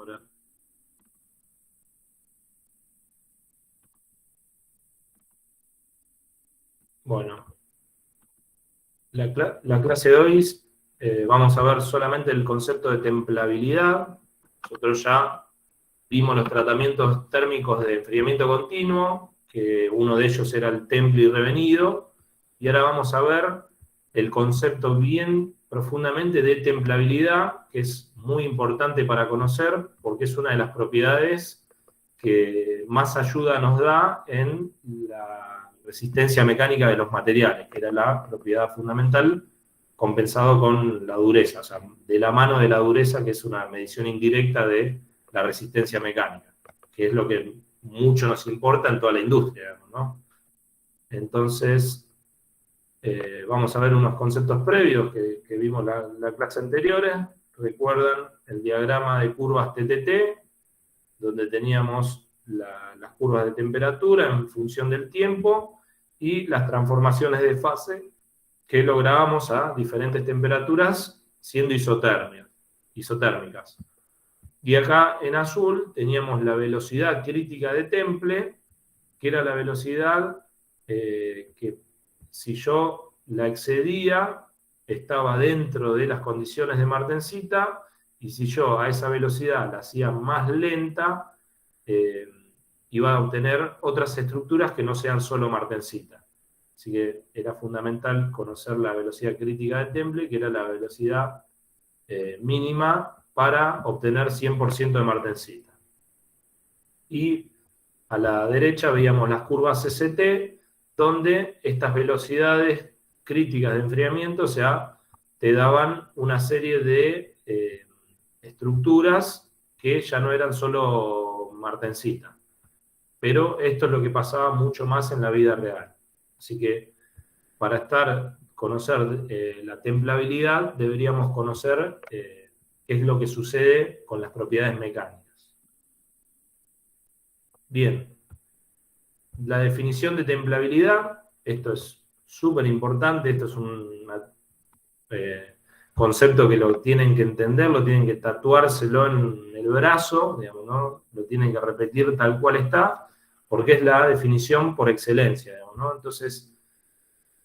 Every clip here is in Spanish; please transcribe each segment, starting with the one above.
ahora. Bueno, la clase de hoy vamos a ver solamente el concepto de templabilidad. Nosotros ya vimos los tratamientos térmicos de enfriamiento continuo, que uno de ellos era el temple y revenido, y ahora vamos a ver el concepto bien profundamente de templabilidad, que es muy importante para conocer, porque es una de las propiedades que más ayuda nos da en la resistencia mecánica de los materiales, que era la propiedad fundamental, compensado con la dureza, o sea, de la mano de la dureza, que es una medición indirecta de la resistencia mecánica, que es lo que mucho nos importa en toda la industria, ¿no? Entonces, vamos a ver unos conceptos previos que vimos la clase anterior. Recuerdan el diagrama de curvas TTT, donde teníamos las curvas de temperatura en función del tiempo y las transformaciones de fase que lográbamos a diferentes temperaturas siendo isotérmicas. Y acá en azul teníamos la velocidad crítica de temple, que era la velocidad que si yo la excedía, estaba dentro de las condiciones de Martensita, y si yo a esa velocidad la hacía más lenta, iba a obtener otras estructuras que no sean solo Martensita. Así que era fundamental conocer la velocidad crítica de temple, que era la velocidad mínima para obtener 100% de Martensita. Y a la derecha veíamos las curvas CCT, donde estas velocidades críticas de enfriamiento, o sea, te daban una serie de estructuras que ya no eran solo Martensita. Pero esto es lo que pasaba mucho más en la vida real. Así que para conocer la templabilidad, deberíamos conocer qué es lo que sucede con las propiedades mecánicas. Bien, la definición de templabilidad, esto es súper importante, esto es un concepto que lo tienen que entender, lo tienen que tatuárselo en el brazo, digamos, ¿no? Lo tienen que repetir tal cual está, porque es la definición por excelencia, digamos, ¿no? Entonces,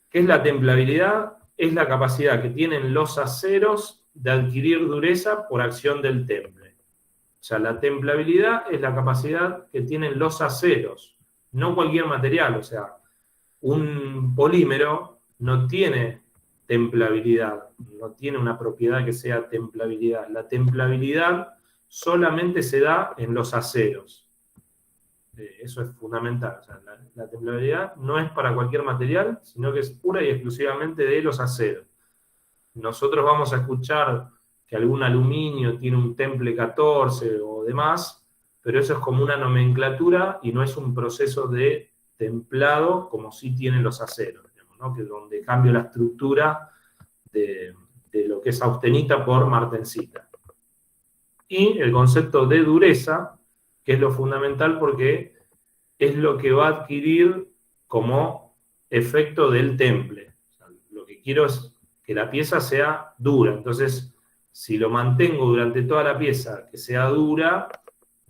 ¿qué es la templabilidad? Es la capacidad que tienen los aceros de adquirir dureza por acción del temple. O sea, la templabilidad es la capacidad que tienen los aceros, no cualquier material. O sea, un polímero no tiene templabilidad, no tiene una propiedad que sea templabilidad. La templabilidad solamente se da en los aceros. Eso es fundamental. O sea, la templabilidad no es para cualquier material, sino que es pura y exclusivamente de los aceros. Nosotros vamos a escuchar que algún aluminio tiene un temple 14 o demás, pero eso es como una nomenclatura y no es un proceso de templado como sí tienen los aceros, digamos, ¿no? Que donde cambio la estructura de lo que es austenita por martensita. Y el concepto de dureza, que es lo fundamental porque es lo que va a adquirir como efecto del temple. O sea, lo que quiero es que la pieza sea dura. Entonces, si lo mantengo durante toda la pieza que sea dura,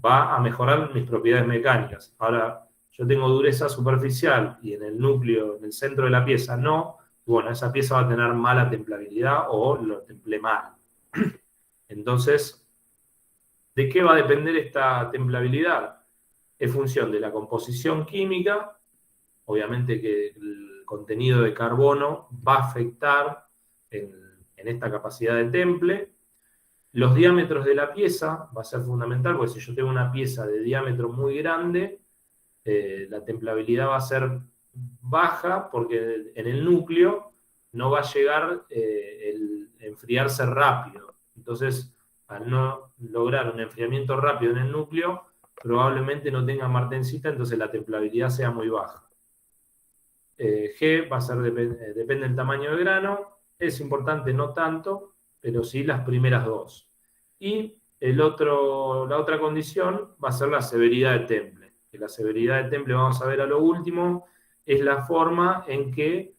va a mejorar mis propiedades mecánicas. Ahora, yo tengo dureza superficial y en el núcleo, en el centro de la pieza no, y bueno, esa pieza va a tener mala templabilidad o lo templé mal. Entonces, ¿de qué va a depender esta templabilidad? Es función de la composición química, obviamente que el contenido de carbono va a afectar en esta capacidad de temple. Los diámetros de la pieza va a ser fundamental, porque si yo tengo una pieza de diámetro muy grande, la templabilidad va a ser baja, porque en el núcleo no va a llegar el enfriarse rápido. Entonces, al no lograr un enfriamiento rápido en el núcleo, probablemente no tenga martensita, entonces la templabilidad sea muy baja. G va a ser, depende del tamaño del grano, es importante no tanto, pero sí las primeras dos. Y la otra condición va a ser la severidad de temple, que la severidad de temple, vamos a ver a lo último, es la forma en que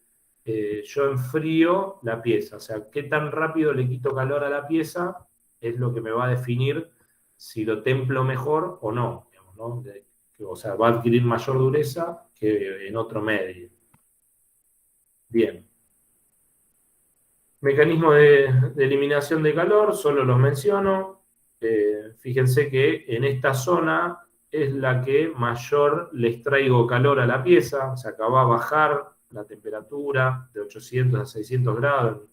yo enfrío la pieza, o sea, qué tan rápido le quito calor a la pieza es lo que me va a definir si lo templo mejor o no, digamos, ¿no? O sea, va a adquirir mayor dureza que en otro medio. Bien. Mecanismo de eliminación de calor, solo los menciono. Fíjense que en esta zona es la que mayor le extraigo calor a la pieza, o sea, acá va a bajar la temperatura de 800 a 600 grados en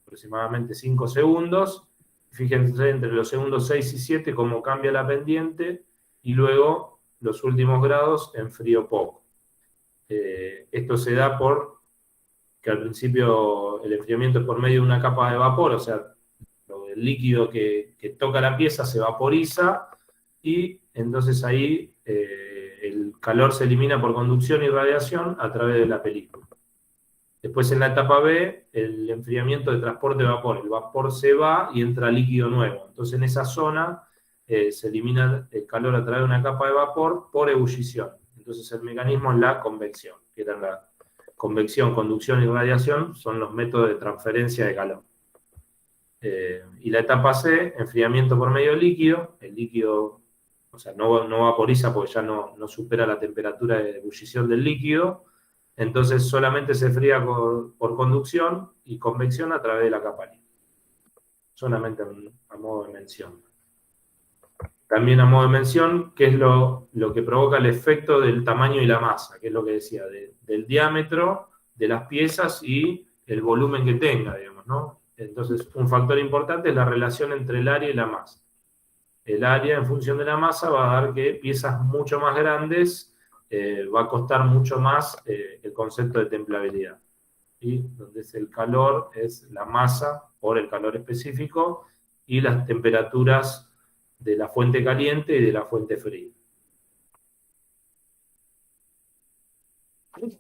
aproximadamente 5 segundos. Fíjense entre los segundos 6 y 7 cómo cambia la pendiente y luego los últimos grados enfrío poco. Esto se da por que al principio el enfriamiento es por medio de una capa de vapor, o sea, el líquido que toca la pieza se vaporiza y entonces ahí el calor se elimina por conducción y radiación a través de la película. Después en la etapa B, el enfriamiento de transporte de vapor. El vapor se va y entra líquido nuevo. Entonces en esa zona se elimina el calor a través de una capa de vapor por ebullición. Entonces el mecanismo es la convección, que era la convección, conducción y radiación, son los métodos de transferencia de calor. Y la etapa C, enfriamiento por medio líquido. El líquido, o sea, no vaporiza porque ya no supera la temperatura de ebullición del líquido. Entonces solamente se fría por conducción y convección a través de la capa líquida. Solamente a modo de mención. También a modo de mención, ¿qué es lo que provoca el efecto del tamaño y la masa? Que es lo que decía, del diámetro de las piezas y el volumen que tenga, digamos, ¿no? Entonces, un factor importante es la relación entre el área y la masa. El área, en función de la masa, va a dar que piezas mucho más grandes va a costar mucho más el concepto de templabilidad. Y donde es el calor, es la masa por el calor específico y las temperaturas de la fuente caliente y de la fuente fría.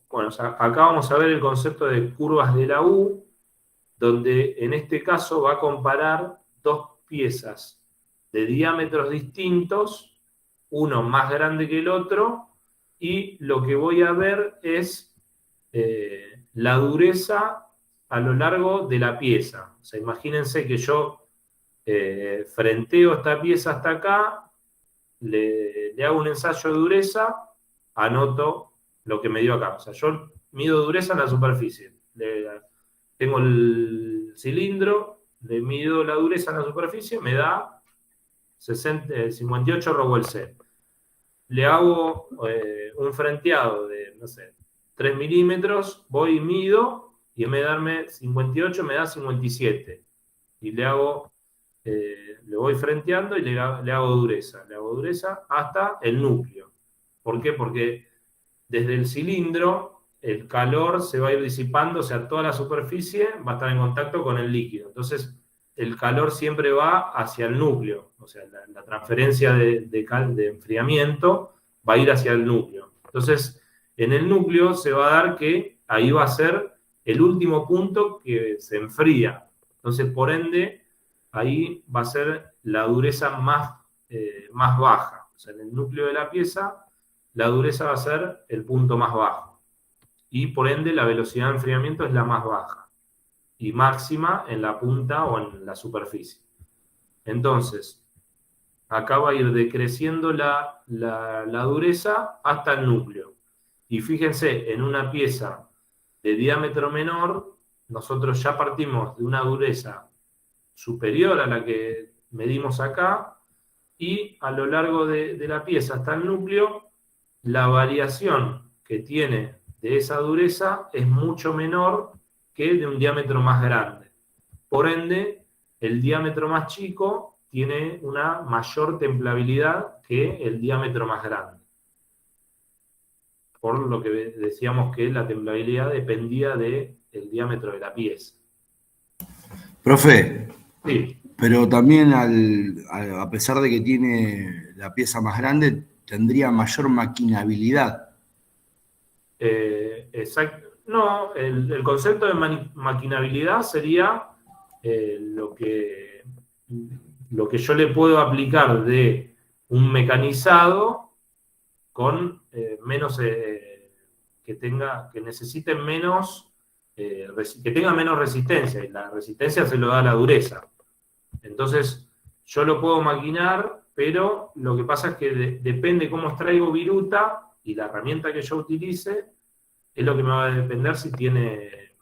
Bueno, o sea, acá vamos a ver el concepto de curvas de la U, donde en este caso va a comparar dos piezas de diámetros distintos, uno más grande que el otro, y lo que voy a ver es la dureza a lo largo de la pieza. O sea, imagínense que yo frenteo esta pieza hasta acá, le hago un ensayo de dureza, anoto lo que me dio acá. O sea, yo mido dureza en la superficie. Tengo el cilindro, le mido la dureza en la superficie, me da 58 Rowell C. Le hago un frenteado de, no sé, 3 milímetros, voy y mido, y en vez de darme 58, me da 57. Y le voy frenteando y le hago dureza. Le hago dureza hasta el núcleo. ¿Por qué? Porque desde el cilindro el calor se va a ir disipando, o sea, toda la superficie va a estar en contacto con el líquido. Entonces, el calor siempre va hacia el núcleo, o sea, la transferencia de enfriamiento va a ir hacia el núcleo. Entonces, en el núcleo se va a dar que ahí va a ser el último punto que se enfría. Entonces, por ende, ahí va a ser la dureza más baja. O sea, en el núcleo de la pieza, la dureza va a ser el punto más bajo. Y por ende, la velocidad de enfriamiento es la más baja. Y máxima en la punta o en la superficie. Entonces, acá va a ir decreciendo la dureza hasta el núcleo. Y fíjense, en una pieza de diámetro menor, nosotros ya partimos de una dureza superior a la que medimos acá, y a lo largo de la pieza hasta el núcleo, la variación que tiene de esa dureza es mucho menor que de un diámetro más grande. Por ende, el diámetro más chico tiene una mayor templabilidad que el diámetro más grande. Por lo que decíamos que la templabilidad dependía del diámetro de la pieza. Profe, sí. Pero también a pesar de que tiene la pieza más grande, tendría mayor maquinabilidad. Exacto. No, el concepto de maquinabilidad sería lo que yo le puedo aplicar de un mecanizado con menos, que necesite menos, que tenga menos resistencia, y la resistencia se lo da la dureza. Entonces, yo lo puedo maquinar, pero lo que pasa es que depende cómo extraigo viruta y la herramienta que yo utilice, es lo que me va a depender si tiene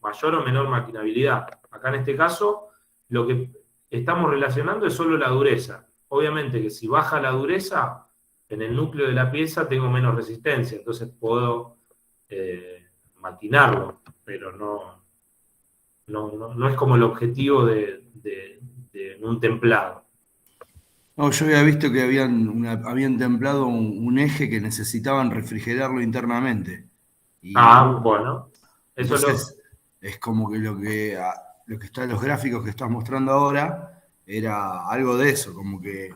mayor o menor maquinabilidad. Acá en este caso, lo que estamos relacionando es solo la dureza. Obviamente que si baja la dureza, en el núcleo de la pieza tengo menos resistencia, entonces puedo maquinarlo, pero no es como el objetivo de un templado. No, yo había visto que habían templado un eje que necesitaban refrigerarlo internamente. Y Bueno, eso entonces es como que lo que está en los gráficos que estás mostrando ahora era algo de eso, como que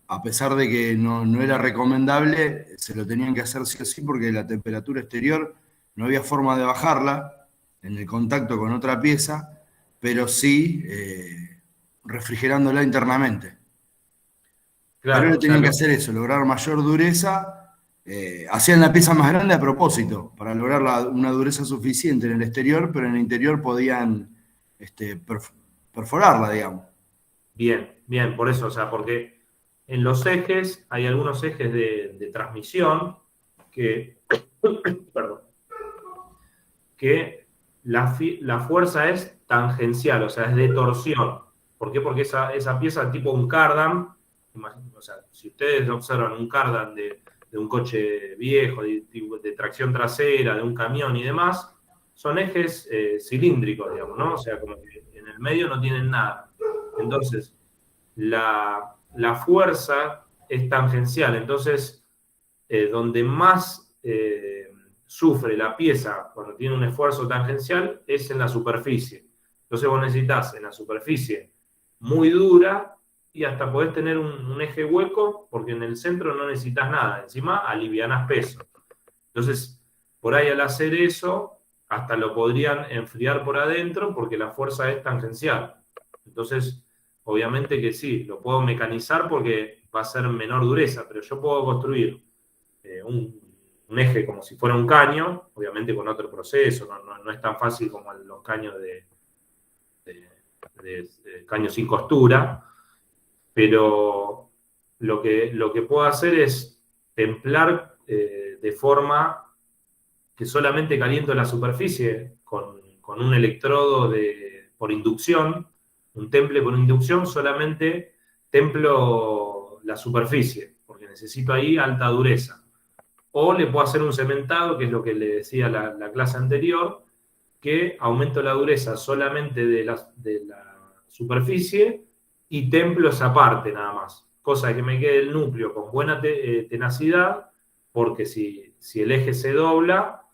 a pesar de que no era recomendable, se lo tenían que hacer sí o sí porque la temperatura exterior no había forma de bajarla en el contacto con otra pieza, pero sí refrigerándola internamente. Pero claro, no o sea, tenían que hacer eso, lograr mayor dureza. Hacían la pieza más grande a propósito, para lograr una dureza suficiente en el exterior, pero en el interior podían perforarla, digamos. bien, por eso, o sea, porque en los ejes hay algunos ejes de transmisión que, perdón, que la fuerza es tangencial, o sea, es de torsión. ¿Por qué? Porque esa pieza tipo un cardan, o sea, si ustedes observan un cardan de un coche viejo, de tracción trasera, de un camión y demás, son ejes cilíndricos, digamos, ¿no? O sea, como que en el medio no tienen nada. Entonces, la fuerza es tangencial, entonces, donde más sufre la pieza cuando tiene un esfuerzo tangencial es en la superficie. Entonces vos necesitas en la superficie muy dura y hasta podés tener un eje hueco porque en el centro no necesitas nada. Encima alivianás peso. Entonces, por ahí al hacer eso, hasta lo podrían enfriar por adentro porque la fuerza es tangencial. Entonces, obviamente que sí, lo puedo mecanizar porque va a ser menor dureza, pero yo puedo construir un eje como si fuera un caño, obviamente con otro proceso, no es tan fácil como los caños de caño sin costura, pero lo que puedo hacer es templar de forma que solamente caliento la superficie con un electrodo por inducción, un temple por inducción, solamente templo la superficie, porque necesito ahí alta dureza. O le puedo hacer un cementado, que es lo que le decía la clase anterior, que aumento la dureza solamente de la superficie y templo esa parte nada más. Cosa de que me quede el núcleo con buena tenacidad, porque si el eje se dobla,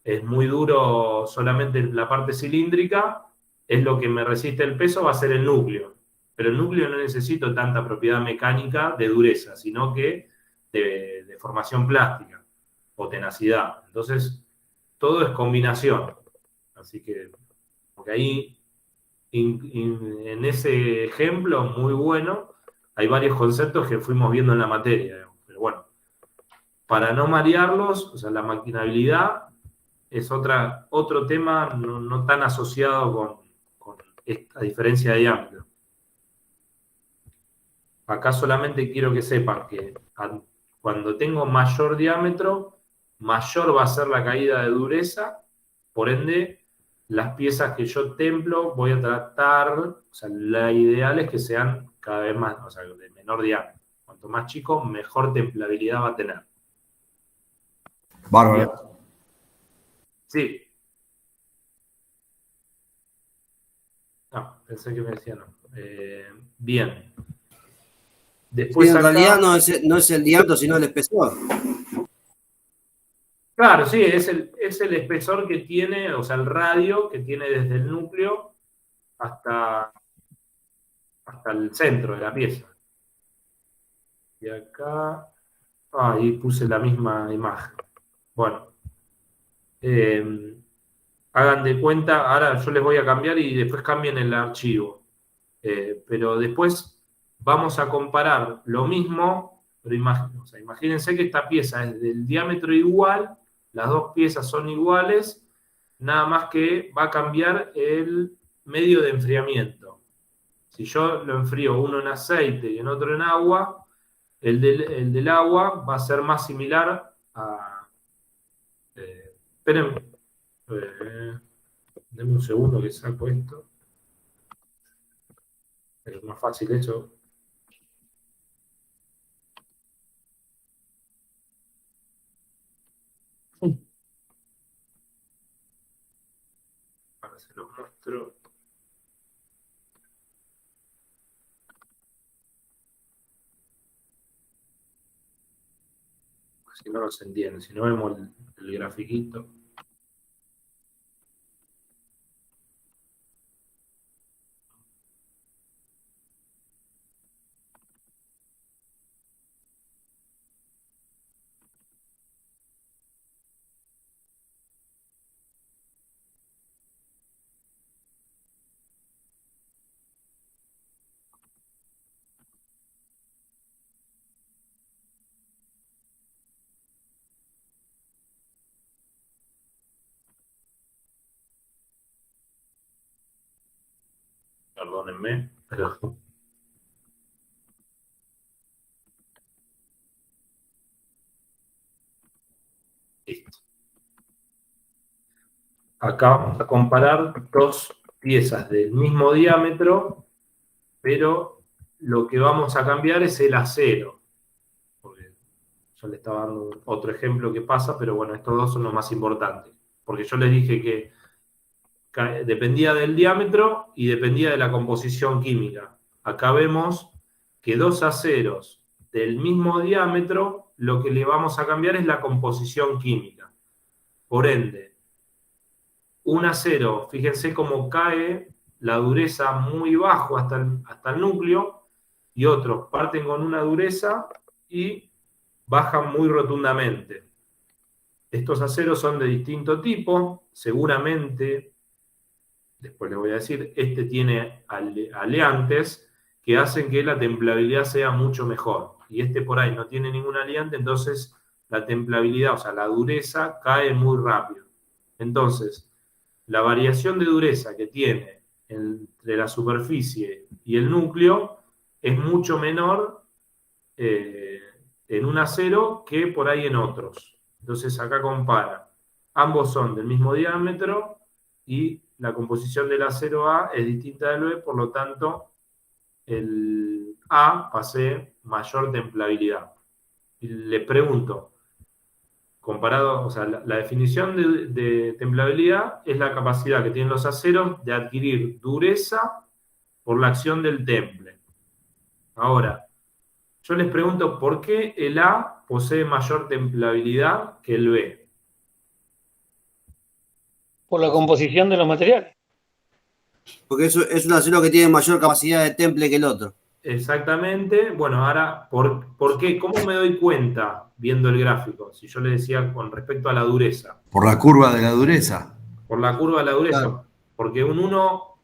es muy duro solamente la parte cilíndrica, es lo que me resiste el peso, va a ser el núcleo. Pero el núcleo no necesito tanta propiedad mecánica de dureza, sino que de formación plástica o tenacidad. Entonces, todo es combinación. Así que, porque ahí, en ese ejemplo muy bueno, hay varios conceptos que fuimos viendo en la materia. Pero bueno, para no marearlos, o sea, la maquinabilidad es otro tema no tan asociado con esta diferencia de diámetro. Acá solamente quiero que sepan que cuando tengo mayor diámetro, mayor va a ser la caída de dureza, por ende, las piezas que yo templo voy a tratar, o sea, la ideal es que sean cada vez más, o sea, de menor diámetro. Cuanto más chico, mejor templabilidad va a tener. Bárbaro. Bien. Sí. Pensé que me decían no. Bien. Después sí, en acá, realidad no es el diámetro, sino el espesor. claro, sí, es el espesor que tiene, o sea, el radio que tiene desde el núcleo hasta el centro de la pieza. Y acá, ahí puse la misma imagen. Bueno, hagan de cuenta, ahora yo les voy a cambiar y después cambien el archivo. Pero después vamos a comparar lo mismo, pero imagínense que esta pieza es del diámetro igual, las dos piezas son iguales, nada más que va a cambiar el medio de enfriamiento. Si yo lo enfrío uno en aceite y en otro en agua, el del agua va a ser más similar a... esperen, denme un segundo que saco esto. Es más fácil eso. Ahora se los muestro. Si no, no se entiende. Si no vemos el grafiquito. Perdónenme, pero... Listo. Acá vamos a comparar dos piezas del mismo diámetro, pero lo que vamos a cambiar es el acero. Porque yo le estaba dando otro ejemplo que pasa, pero bueno, estos dos son los más importantes. Porque yo les dije que dependía del diámetro y dependía de la composición química. Acá vemos que dos aceros del mismo diámetro, lo que le vamos a cambiar es la composición química. Por ende, un acero, fíjense cómo cae la dureza muy bajo hasta el núcleo, y otros parten con una dureza y bajan muy rotundamente. Estos aceros son de distinto tipo, seguramente, después les voy a decir, este tiene aleantes que hacen que la templabilidad sea mucho mejor, y este por ahí no tiene ningún aleante, entonces la templabilidad, o sea, la dureza cae muy rápido. Entonces, la variación de dureza que tiene entre la superficie y el núcleo es mucho menor en un acero que por ahí en otros. Entonces acá compara. Ambos son del mismo diámetro y la composición del acero A es distinta del B, por lo tanto el A posee mayor templabilidad. Y le pregunto, comparado, o sea, la definición de templabilidad es la capacidad que tienen los aceros de adquirir dureza por la acción del temple. Ahora, yo les pregunto, ¿por qué el A posee mayor templabilidad que el B? Por la composición de los materiales. Porque eso es un acero que tiene mayor capacidad de temple que el otro. Exactamente. Bueno, ahora, ¿por qué? ¿Cómo me doy cuenta viendo el gráfico? Si yo le decía con respecto a la dureza. Por la curva de la dureza. Por la curva de la dureza. Claro. Porque un 1,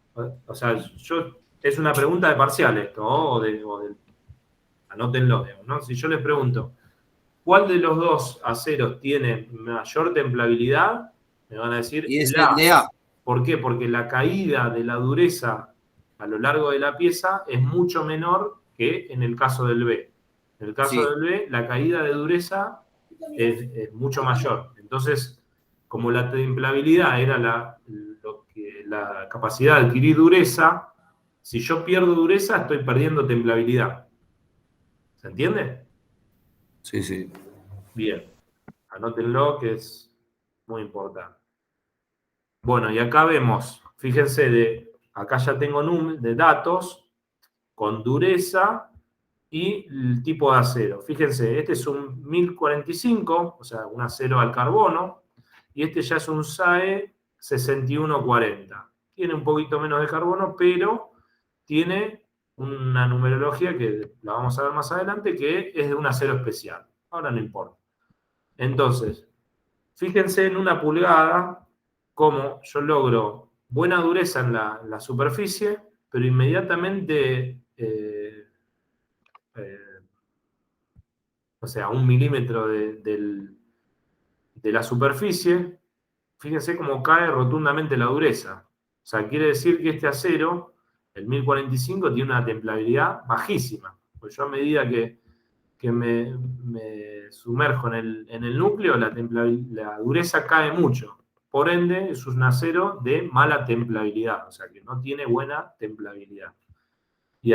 o sea, es una pregunta de parcial esto, ¿no? Anótenlo, ¿no? Si yo les pregunto, ¿cuál de los dos aceros tiene mayor templabilidad? Me van a decir Y es el el de A. ¿Por qué? Porque la caída de la dureza a lo largo de la pieza es mucho menor que en el caso del B. En el caso del B, la caída de dureza es mucho mayor. Entonces, como la templabilidad era la capacidad de adquirir dureza, si yo pierdo dureza, estoy perdiendo templabilidad. ¿Se entiende? Sí, sí. Bien. Anótenlo, que es muy importante. Bueno, y acá vemos, fíjense, acá ya tengo de datos con dureza y el tipo de acero. Fíjense, este es un 1045, o sea, un acero al carbono, y este ya es un SAE 6140. Tiene un poquito menos de carbono, pero tiene una numerología que la vamos a ver más adelante, que es de un acero especial. Ahora no importa. Entonces, fíjense en una pulgada cómo yo logro buena dureza en la superficie, pero inmediatamente, o sea, 1 milímetro de la superficie, fíjense cómo cae rotundamente la dureza. O sea, quiere decir que este acero, El 1045 tiene una templabilidad bajísima. Pues yo a medida que me sumerjo en el núcleo, la dureza cae mucho. Por ende, es un acero de mala templabilidad, o sea que no tiene buena templabilidad. Y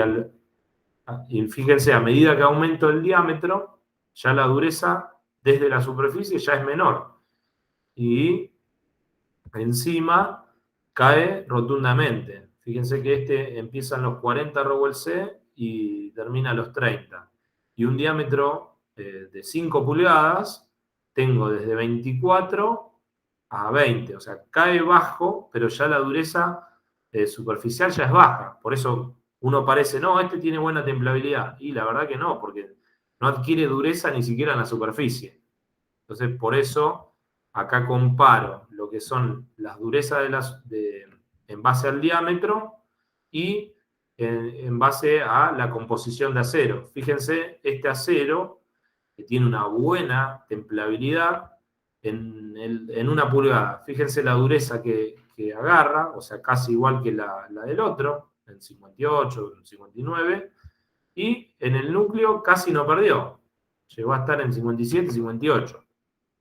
fíjense, a medida que aumento el diámetro, ya la dureza desde la superficie ya es menor. Y encima cae rotundamente. Fíjense que este empieza en los 40 Rowell C y termina a los 30. Y un diámetro de 5 pulgadas tengo desde 24 a 20. O sea, cae bajo, pero ya la dureza superficial ya es baja. Por eso uno parece, no, este tiene buena templabilidad. Y la verdad que no, porque no adquiere dureza ni siquiera en la superficie. Entonces, por eso acá comparo lo que son las durezas en base al diámetro y en base a la composición de acero. Fíjense, este acero que tiene una buena templabilidad en 1 pulgada. Fíjense la dureza que agarra, o sea, casi igual que la del otro, en 58, en 59, y en el núcleo casi no perdió. Llegó a estar en 57, 58.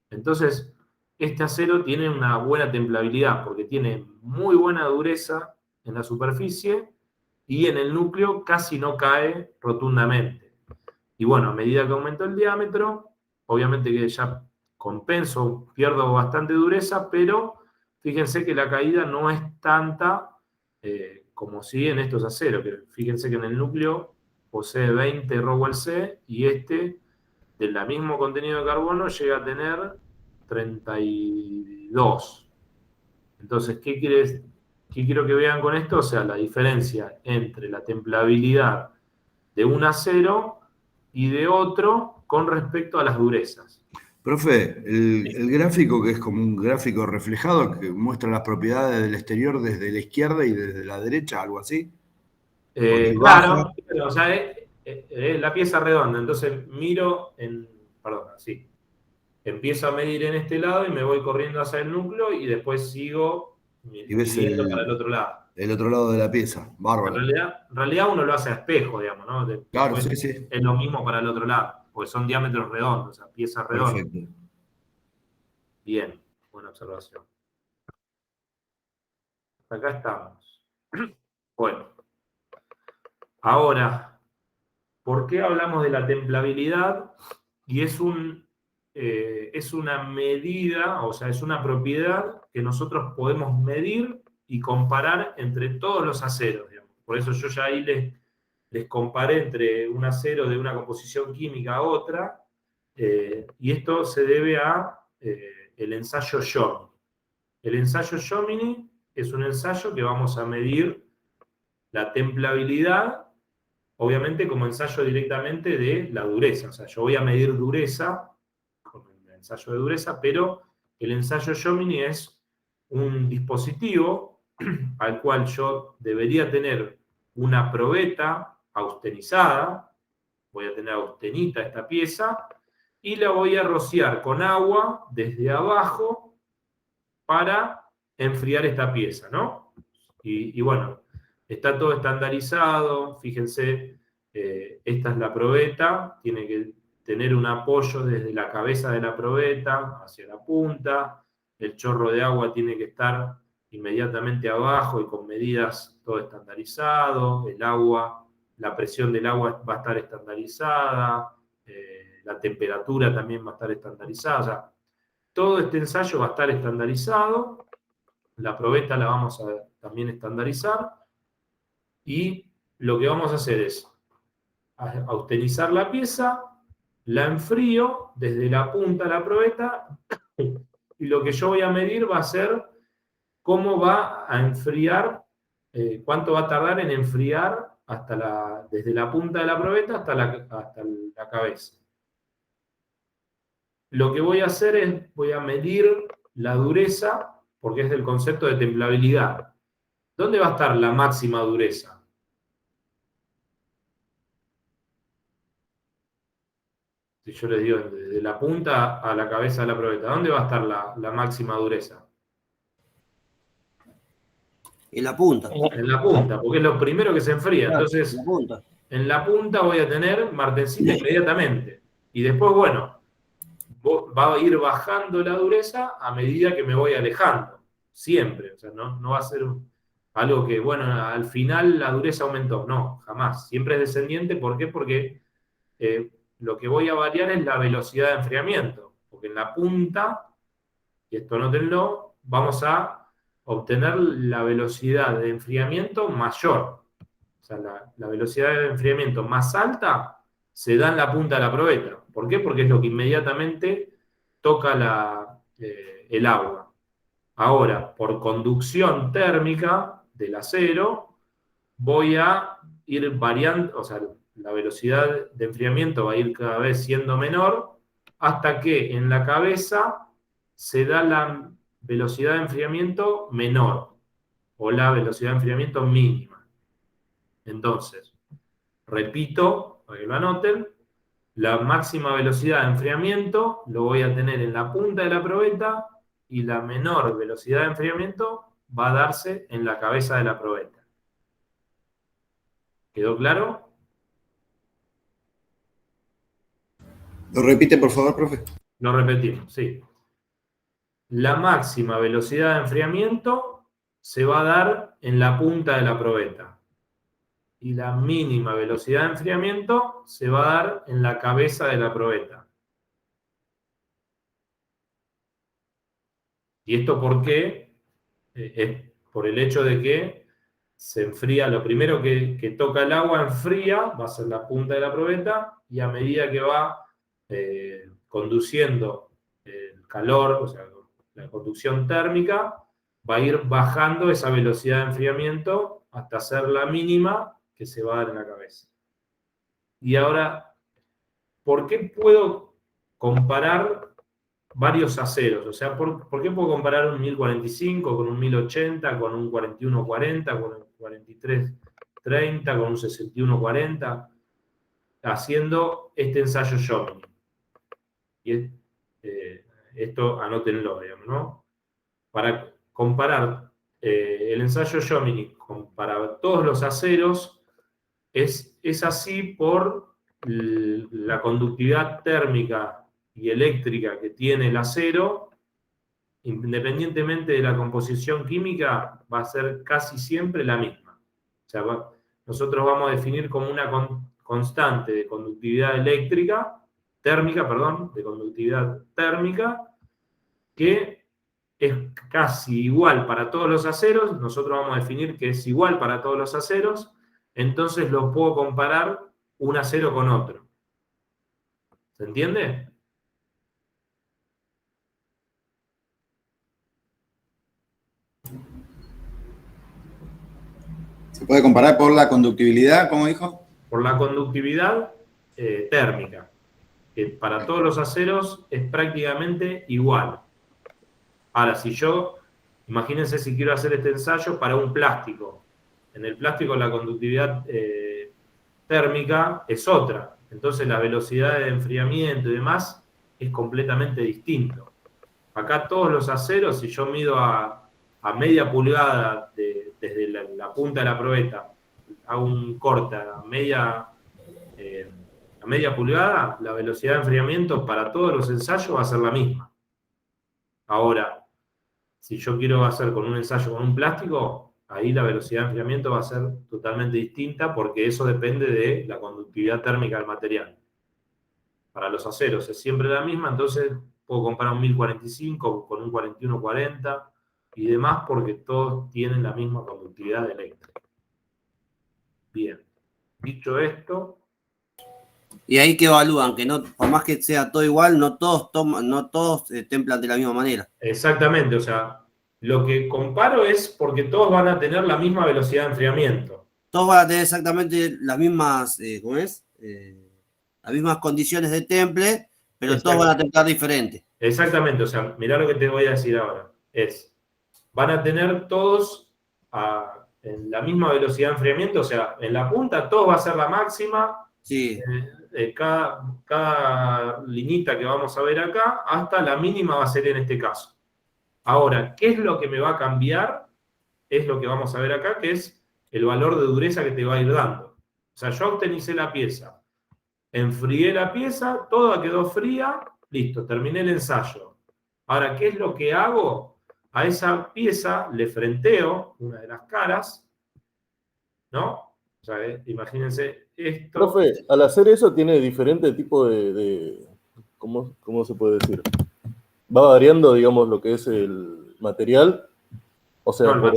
Entonces, este acero tiene una buena templabilidad porque tiene muy buena dureza en la superficie y en el núcleo casi no cae rotundamente. Y bueno, a medida que aumento el diámetro, obviamente que ya compenso, pierdo bastante dureza, pero fíjense que la caída no es tanta como si en estos aceros. Que fíjense que en el núcleo posee 20 Rowell C y este, del mismo contenido de carbono, llega a tener 32. Entonces, ¿qué quiero que vean con esto? O sea, la diferencia entre la templabilidad de un acero y de otro con respecto a las durezas. Profe, el gráfico que es como un gráfico reflejado que muestra las propiedades del exterior desde la izquierda y desde la derecha, algo así. Claro, o sea, la pieza redonda, entonces perdón, así. Empiezo a medir en este lado y me voy corriendo hacia el núcleo y después sigo Y ves midiendo para el otro lado. el otro lado de la pieza. Bárbaro. En realidad uno lo hace a espejo, digamos, ¿no? Claro, Después sí, sí. es lo mismo para el otro lado, porque son diámetros redondos, o sea, piezas redondas. Perfecto. Bien, buena observación. Acá estamos. Bueno, ahora, ¿por qué hablamos de la templabilidad? Y es una medida, o sea, es una propiedad que nosotros podemos medir y comparar entre todos los aceros, digamos. Por eso yo ya ahí les comparé entre un acero de una composición química a otra, y esto se debe a el ensayo Jominy. El ensayo Jominy es un ensayo que vamos a medir la templabilidad, obviamente como ensayo directamente de la dureza. O sea, yo voy a medir dureza con el ensayo de dureza, pero el ensayo Jominy es un dispositivo al cual yo debería tener una probeta austenizada, voy a tener austenita esta pieza, y la voy a rociar con agua desde abajo para enfriar esta pieza, ¿no? Y bueno, está todo estandarizado, fíjense, esta es la probeta, tiene que tener un apoyo desde la cabeza de la probeta hacia la punta, el chorro de agua tiene que estar inmediatamente abajo y con medidas todo estandarizado, el agua, la presión del agua va a estar estandarizada, la temperatura también va a estar estandarizada, o sea, todo este ensayo va a estar estandarizado, la probeta la vamos a también estandarizar y lo que vamos a hacer es austenizar la pieza, la enfrío desde la punta de la probeta y lo que yo voy a medir va a ser cómo va a enfriar, cuánto va a tardar en enfriar desde la punta de la probeta hasta la cabeza. Lo que voy a hacer es, voy a medir la dureza, porque es del concepto de templabilidad. ¿Dónde va a estar la máxima dureza? Si yo les digo, desde la punta a la cabeza de la probeta, ¿dónde va a estar la máxima dureza? En la punta. En la punta, porque es lo primero que se enfría. Claro, Entonces, en la punta. en la punta voy a tener martensita inmediatamente. Y después, bueno, va a ir bajando la dureza a medida que me voy alejando. Siempre. O sea, no va a ser algo que, bueno, al final la dureza aumentó. No, jamás. Siempre es descendiente. ¿Por qué? Porque lo que voy a variar es la velocidad de enfriamiento. Porque en la punta, y esto nótenlo, vamos a obtener la velocidad de enfriamiento mayor. O sea, la velocidad de enfriamiento más alta se da en la punta de la probeta. ¿Por qué? Porque es lo que inmediatamente toca el agua. Ahora, por conducción térmica del acero, voy a ir variando, o sea, la velocidad de enfriamiento va a ir cada vez siendo menor hasta que en la cabeza se da la velocidad de enfriamiento menor o la velocidad de enfriamiento mínima. Entonces, repito, para que lo anoten, la máxima velocidad de enfriamiento lo voy a tener en la punta de la probeta y la menor velocidad de enfriamiento va a darse en la cabeza de la probeta. ¿Quedó claro? ¿Lo repite, por favor, profe? Lo repetimos, sí. La máxima velocidad de enfriamiento se va a dar en la punta de la probeta. Y la mínima velocidad de enfriamiento se va a dar en la cabeza de la probeta. ¿Y esto por qué? Es por el hecho de que se enfría, lo primero que toca el agua enfría, va a ser la punta de la probeta, y a medida que va conduciendo el calor, o sea, la conducción térmica, va a ir bajando esa velocidad de enfriamiento hasta ser la mínima que se va a dar en la cabeza. Y ahora, ¿por ququé puedo comparar varios aceros? O sea, ¿por qué puedo comparar un 1045 con un 1080, con un 4140, con un 4330, con un 6140, haciendo este ensayo Jomini? Y esto anótenlo, digamos, ¿no? Para comparar el ensayo Jomini para todos los aceros, es así por la conductividad térmica y eléctrica que tiene el acero, independientemente de la composición química, va a ser casi siempre la misma. O sea, nosotros vamos a definir como una constante de conductividad térmica, de conductividad térmica, que es casi igual para todos los aceros. Nosotros vamos a definir que es igual para todos los aceros, entonces los puedo comparar un acero con otro. ¿Se entiende? ¿Se puede comparar por la conductibilidad, como dijo? Por la conductividad térmica, que para todos los aceros es prácticamente igual. Ahora, imagínense si quiero hacer este ensayo para un plástico. En el plástico la conductividad térmica es otra. Entonces la velocidad de enfriamiento y demás es completamente distinto. Acá todos los aceros, si yo mido a media pulgada desde la punta de la probeta, hago un corte a media pulgada, la velocidad de enfriamiento para todos los ensayos va a ser la misma. Ahora, si yo quiero hacer con un ensayo con un plástico, ahí la velocidad de enfriamiento va a ser totalmente distinta porque eso depende de la conductividad térmica del material. Para los aceros es siempre la misma, entonces puedo comparar un 1045 con un 4140 y demás porque todos tienen la misma conductividad eléctrica. Bien, dicho esto... Y ahí que evalúan, que no, por más que sea todo igual, no todos templan de la misma manera. Exactamente, o sea, lo que comparo es porque todos van a tener la misma velocidad de enfriamiento. Todos van a tener exactamente las mismas, ¿cómo es? Las mismas condiciones de temple, pero todos van a templar diferente. Exactamente, o sea, mirá lo que te voy a decir ahora. Van a tener todos en la misma velocidad de enfriamiento, o sea, en la punta todo va a ser la máxima. Sí. Cada liñita que vamos a ver acá, hasta la mínima va a ser en este caso. Ahora, ¿qué es lo que me va a cambiar es lo que vamos a ver acá, que es el valor de dureza que te va a ir dando. O sea, yo obtenicé la pieza, enfrié la pieza, toda quedó fría, listo, terminé el ensayo. Ahora, ¿qué es lo que hago? A esa pieza le frenteo una de las caras, ¿no? O sea, imagínense esto. Profe, al hacer eso tiene diferente tipo ¿cómo se puede decir? Va variando, digamos, lo que es el material. O sea, No,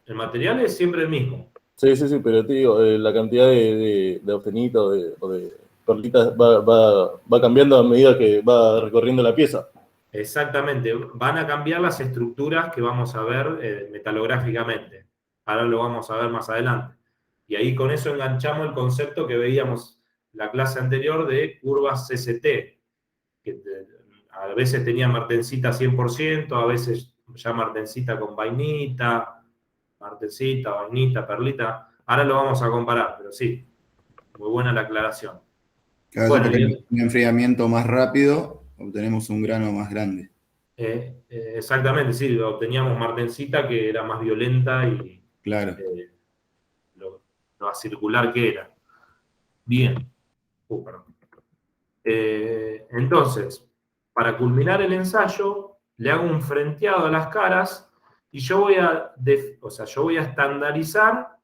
el material es siempre el mismo. Sí, pero te digo, la cantidad de austenita o de perlitas va cambiando a medida que va recorriendo la pieza. Exactamente, van a cambiar las estructuras que vamos a ver metalográficamente. Ahora lo vamos a ver más adelante. Y ahí con eso enganchamos el concepto que veíamos la clase anterior de curvas CCT, que a veces tenía martensita 100%, a veces ya martensita con vainita, martensita, vainita, perlita. Ahora lo vamos a comparar, pero sí, muy buena la aclaración. Cada vez que tenemos un enfriamiento más rápido, obtenemos un grano más grande. Exactamente, sí, obteníamos martensita que era más violenta y claro. Lo circular que era. Bien. Perdón. Entonces, para culminar el ensayo, le hago un frenteado a las caras y yo voy a estandarizar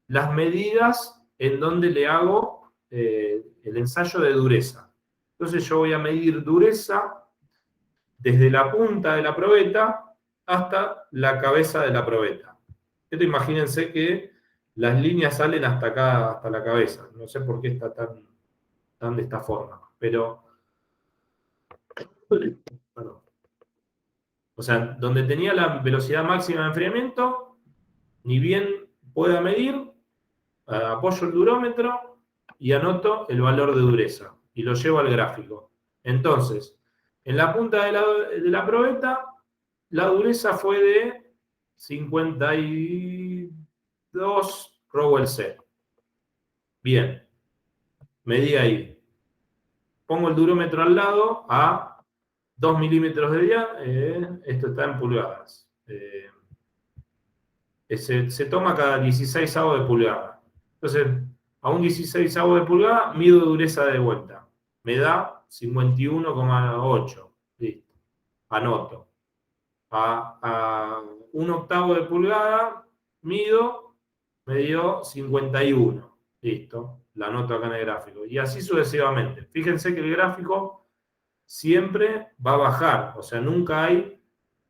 las medidas en donde le hago el ensayo de dureza. Entonces yo voy a medir dureza desde la punta de la probeta hasta la cabeza de la probeta. Esto imagínense que las líneas salen hasta acá, hasta la cabeza. No sé por qué está tan de esta forma, pero... Perdón. O sea, donde tenía la velocidad máxima de enfriamiento, ni bien pueda medir, apoyo el durómetro y anoto el valor de dureza y lo llevo al gráfico. Entonces, en la punta de la probeta, la dureza fue de 52 Rowell C. Bien, medí ahí. Pongo el durómetro al lado a 2 milímetros de diámetro, esto está en pulgadas. Se toma cada 16avo de pulgada. Entonces, a un 16avo de pulgada, mido dureza de vuelta. Me da 51,8. Listo. Anoto. A un octavo de pulgada, mido, me dio 51. Listo. La anoto acá en el gráfico. Y así sucesivamente. Fíjense que el gráfico siempre va a bajar. O sea, nunca hay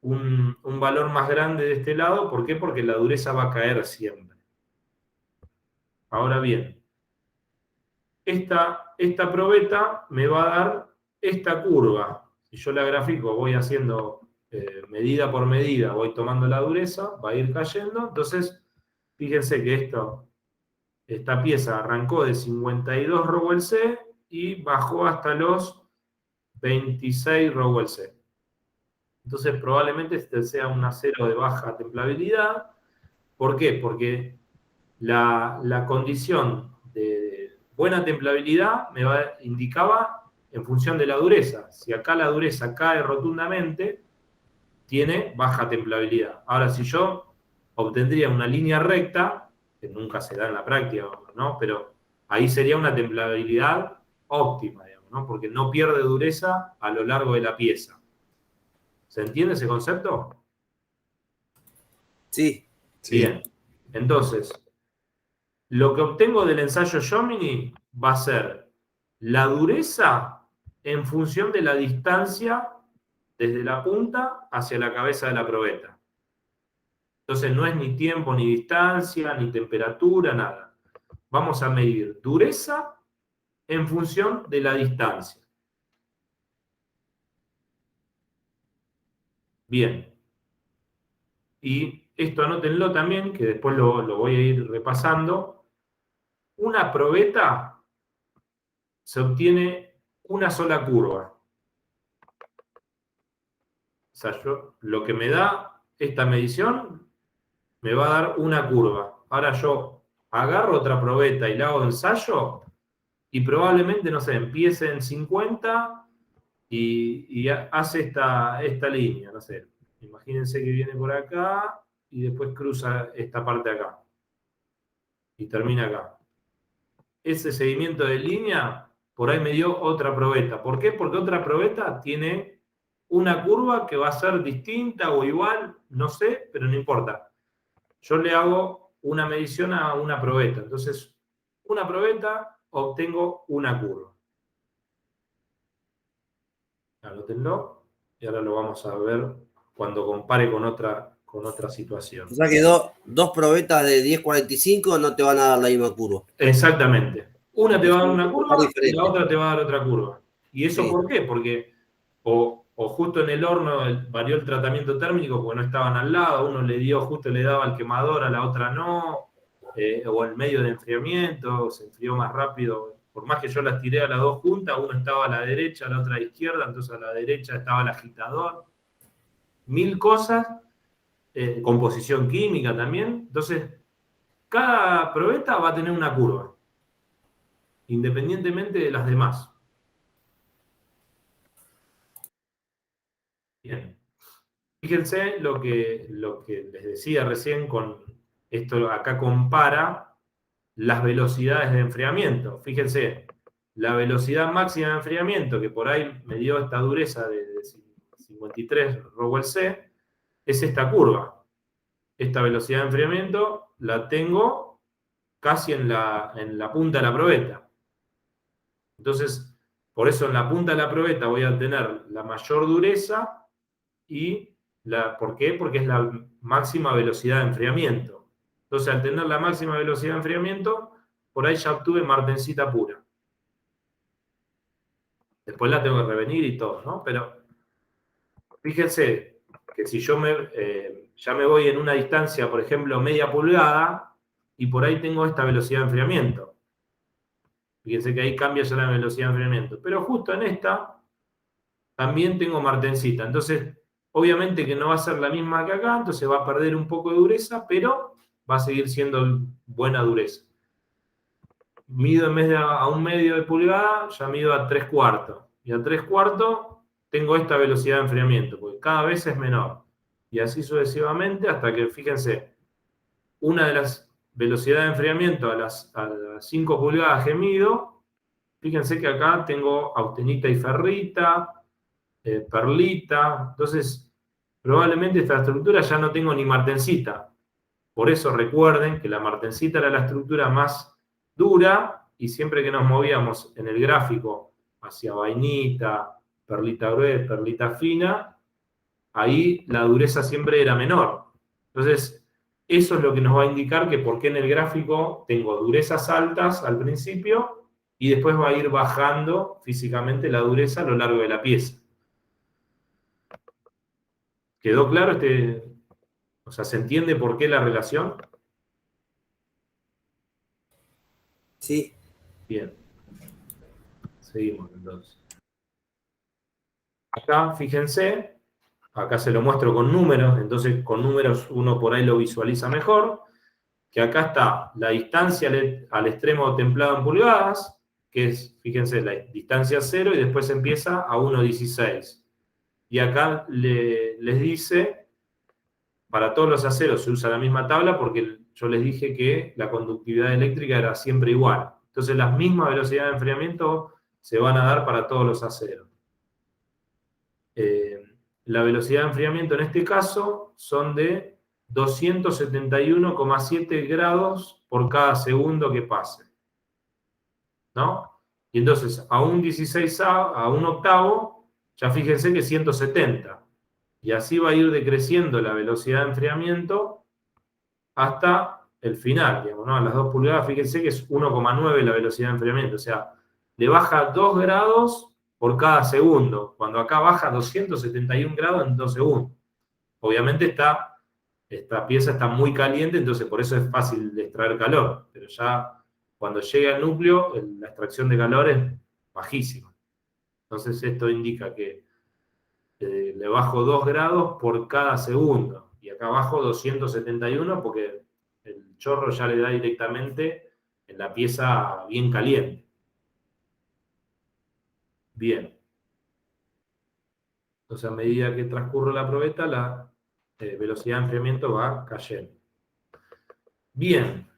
un valor más grande de este lado. ¿Por qué? Porque la dureza va a caer siempre. Ahora bien, esta probeta me va a dar esta curva. Si yo la grafico, voy haciendo medida por medida, voy tomando la dureza, va a ir cayendo. Entonces, fíjense que esta pieza arrancó de 52 Rowell C y bajó hasta los 26 Rowell C. Entonces, probablemente este sea un acero de baja templabilidad. ¿Por qué? Porque la condición de buena templabilidad indicaba en función de la dureza. Si acá la dureza cae rotundamente, tiene baja templabilidad. Ahora, si yo obtendría una línea recta, que nunca se da en la práctica, ¿no? Pero ahí sería una templabilidad óptima, digamos, ¿no? Porque no pierde dureza a lo largo de la pieza. ¿Se entiende ese concepto? Sí. Bien. Entonces, lo que obtengo del ensayo Jomini va a ser la dureza en función de la distancia desde la punta hacia la cabeza de la probeta. Entonces no es ni tiempo, ni distancia, ni temperatura, nada. Vamos a medir dureza en función de la distancia. Bien. Y esto anótenlo también, que después lo voy a ir repasando. Una probeta se obtiene una sola curva. O sea, lo que me da esta medición me va a dar una curva. Ahora yo agarro otra probeta y la hago ensayo y probablemente, no sé, empiece en 50 y hace esta línea, no sé. Imagínense que viene por acá y después cruza esta parte acá. Y termina acá. Ese seguimiento de línea, por ahí me dio otra probeta. ¿Por qué? Porque otra probeta tiene una curva que va a ser distinta o igual, no sé, pero no importa. Yo le hago una medición a una probeta. Entonces, una probeta, obtengo una curva. Anótenlo. Y ahora lo vamos a ver cuando compare con otra situación. O sea que dos probetas de 10.45 no te van a dar la misma curva. Exactamente. Una te va a dar una curva y Diferente. la otra te va a dar otra curva. ¿Y eso Sí. por qué? porque o justo en el horno varió el tratamiento térmico porque no estaban al lado, uno le dio, justo le daba al quemador, a la otra no, o el medio de enfriamiento, se enfrió más rápido. Por más que yo las tiré a las dos juntas, uno estaba a la derecha, la otra a la izquierda, entonces a la derecha estaba el agitador. 1000 cosas, composición química también. Entonces, cada probeta va a tener una curva, independientemente de las demás. Bien. Fíjense lo que les decía recién con esto, acá compara las velocidades de enfriamiento. Fíjense, la velocidad máxima de enfriamiento, que por ahí me dio esta dureza de 53 Rowell C, es esta curva. Esta velocidad de enfriamiento la tengo casi en la punta de la probeta. Entonces, por eso en la punta de la probeta voy a tener la mayor dureza y ¿por qué? Porque es la máxima velocidad de enfriamiento. Entonces, al tener la máxima velocidad de enfriamiento, por ahí ya obtuve martensita pura. Después la tengo que revenir y todo, ¿no? Pero fíjense que si yo ya me voy en una distancia, por ejemplo, media pulgada, y por ahí tengo esta velocidad de enfriamiento. Fíjense que ahí cambia ya la velocidad de enfriamiento. Pero justo en esta también tengo martensita. Entonces, obviamente que no va a ser la misma que acá, entonces va a perder un poco de dureza, pero va a seguir siendo buena dureza. Mido en vez de a 1/2 de pulgada, ya mido a 3/4. Y a 3/4 tengo esta velocidad de enfriamiento, porque cada vez es menor. Y así sucesivamente hasta que, fíjense, una de las velocidades de enfriamiento a las 5 pulgadas que mido, fíjense que acá tengo austenita y ferrita, perlita. Entonces, probablemente esta estructura ya no tengo ni martensita. Por eso recuerden que la martensita era la estructura más dura y siempre que nos movíamos en el gráfico hacia vainita, perlita gruesa, perlita fina, ahí la dureza siempre era menor. Entonces, eso es lo que nos va a indicar que por qué en el gráfico tengo durezas altas al principio y después va a ir bajando físicamente la dureza a lo largo de la pieza. ¿Quedó claro o sea, se entiende por qué la relación? Sí. Bien. Seguimos entonces. Acá, fíjense, acá se lo muestro con números, entonces con números uno por ahí lo visualiza mejor, que acá está la distancia al extremo templado en pulgadas, que es, fíjense, la distancia 0 y después empieza a 1,16. Y acá les dice, para todos los aceros se usa la misma tabla porque yo les dije que la conductividad eléctrica era siempre igual. Entonces las mismas velocidades de enfriamiento se van a dar para todos los aceros. La velocidad de enfriamiento en este caso son de 271,7 grados por cada segundo que pase. ¿No? Y entonces a un 16, a un octavo, ya fíjense que 170. Y así va a ir decreciendo la velocidad de enfriamiento hasta el final, digamos, ¿no? A las 2 pulgadas, fíjense que es 1,9 la velocidad de enfriamiento. O sea, le baja 2 grados por cada segundo, cuando acá baja 271 grados en 2 segundos. Obviamente esta pieza está muy caliente, entonces por eso es fácil de extraer calor, pero ya cuando llega al núcleo, la extracción de calor es bajísima. Entonces esto indica que le bajo 2 grados por cada segundo, y acá bajo 271 porque el chorro ya le da directamente en la pieza bien caliente. Bien. Entonces, a medida que transcurre la probeta, la velocidad de enfriamiento va cayendo. Bien.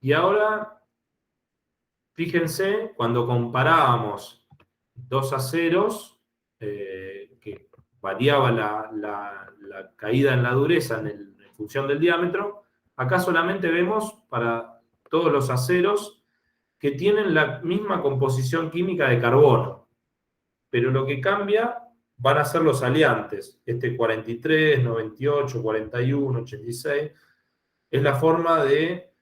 Y ahora, fíjense, cuando comparábamos dos aceros, que variaba la caída en la dureza en función del diámetro, acá solamente vemos para todos los aceros que tienen la misma composición química de carbono, pero lo que cambia van a ser los aliantes. Este 43, 98, 41, 86, es la forma de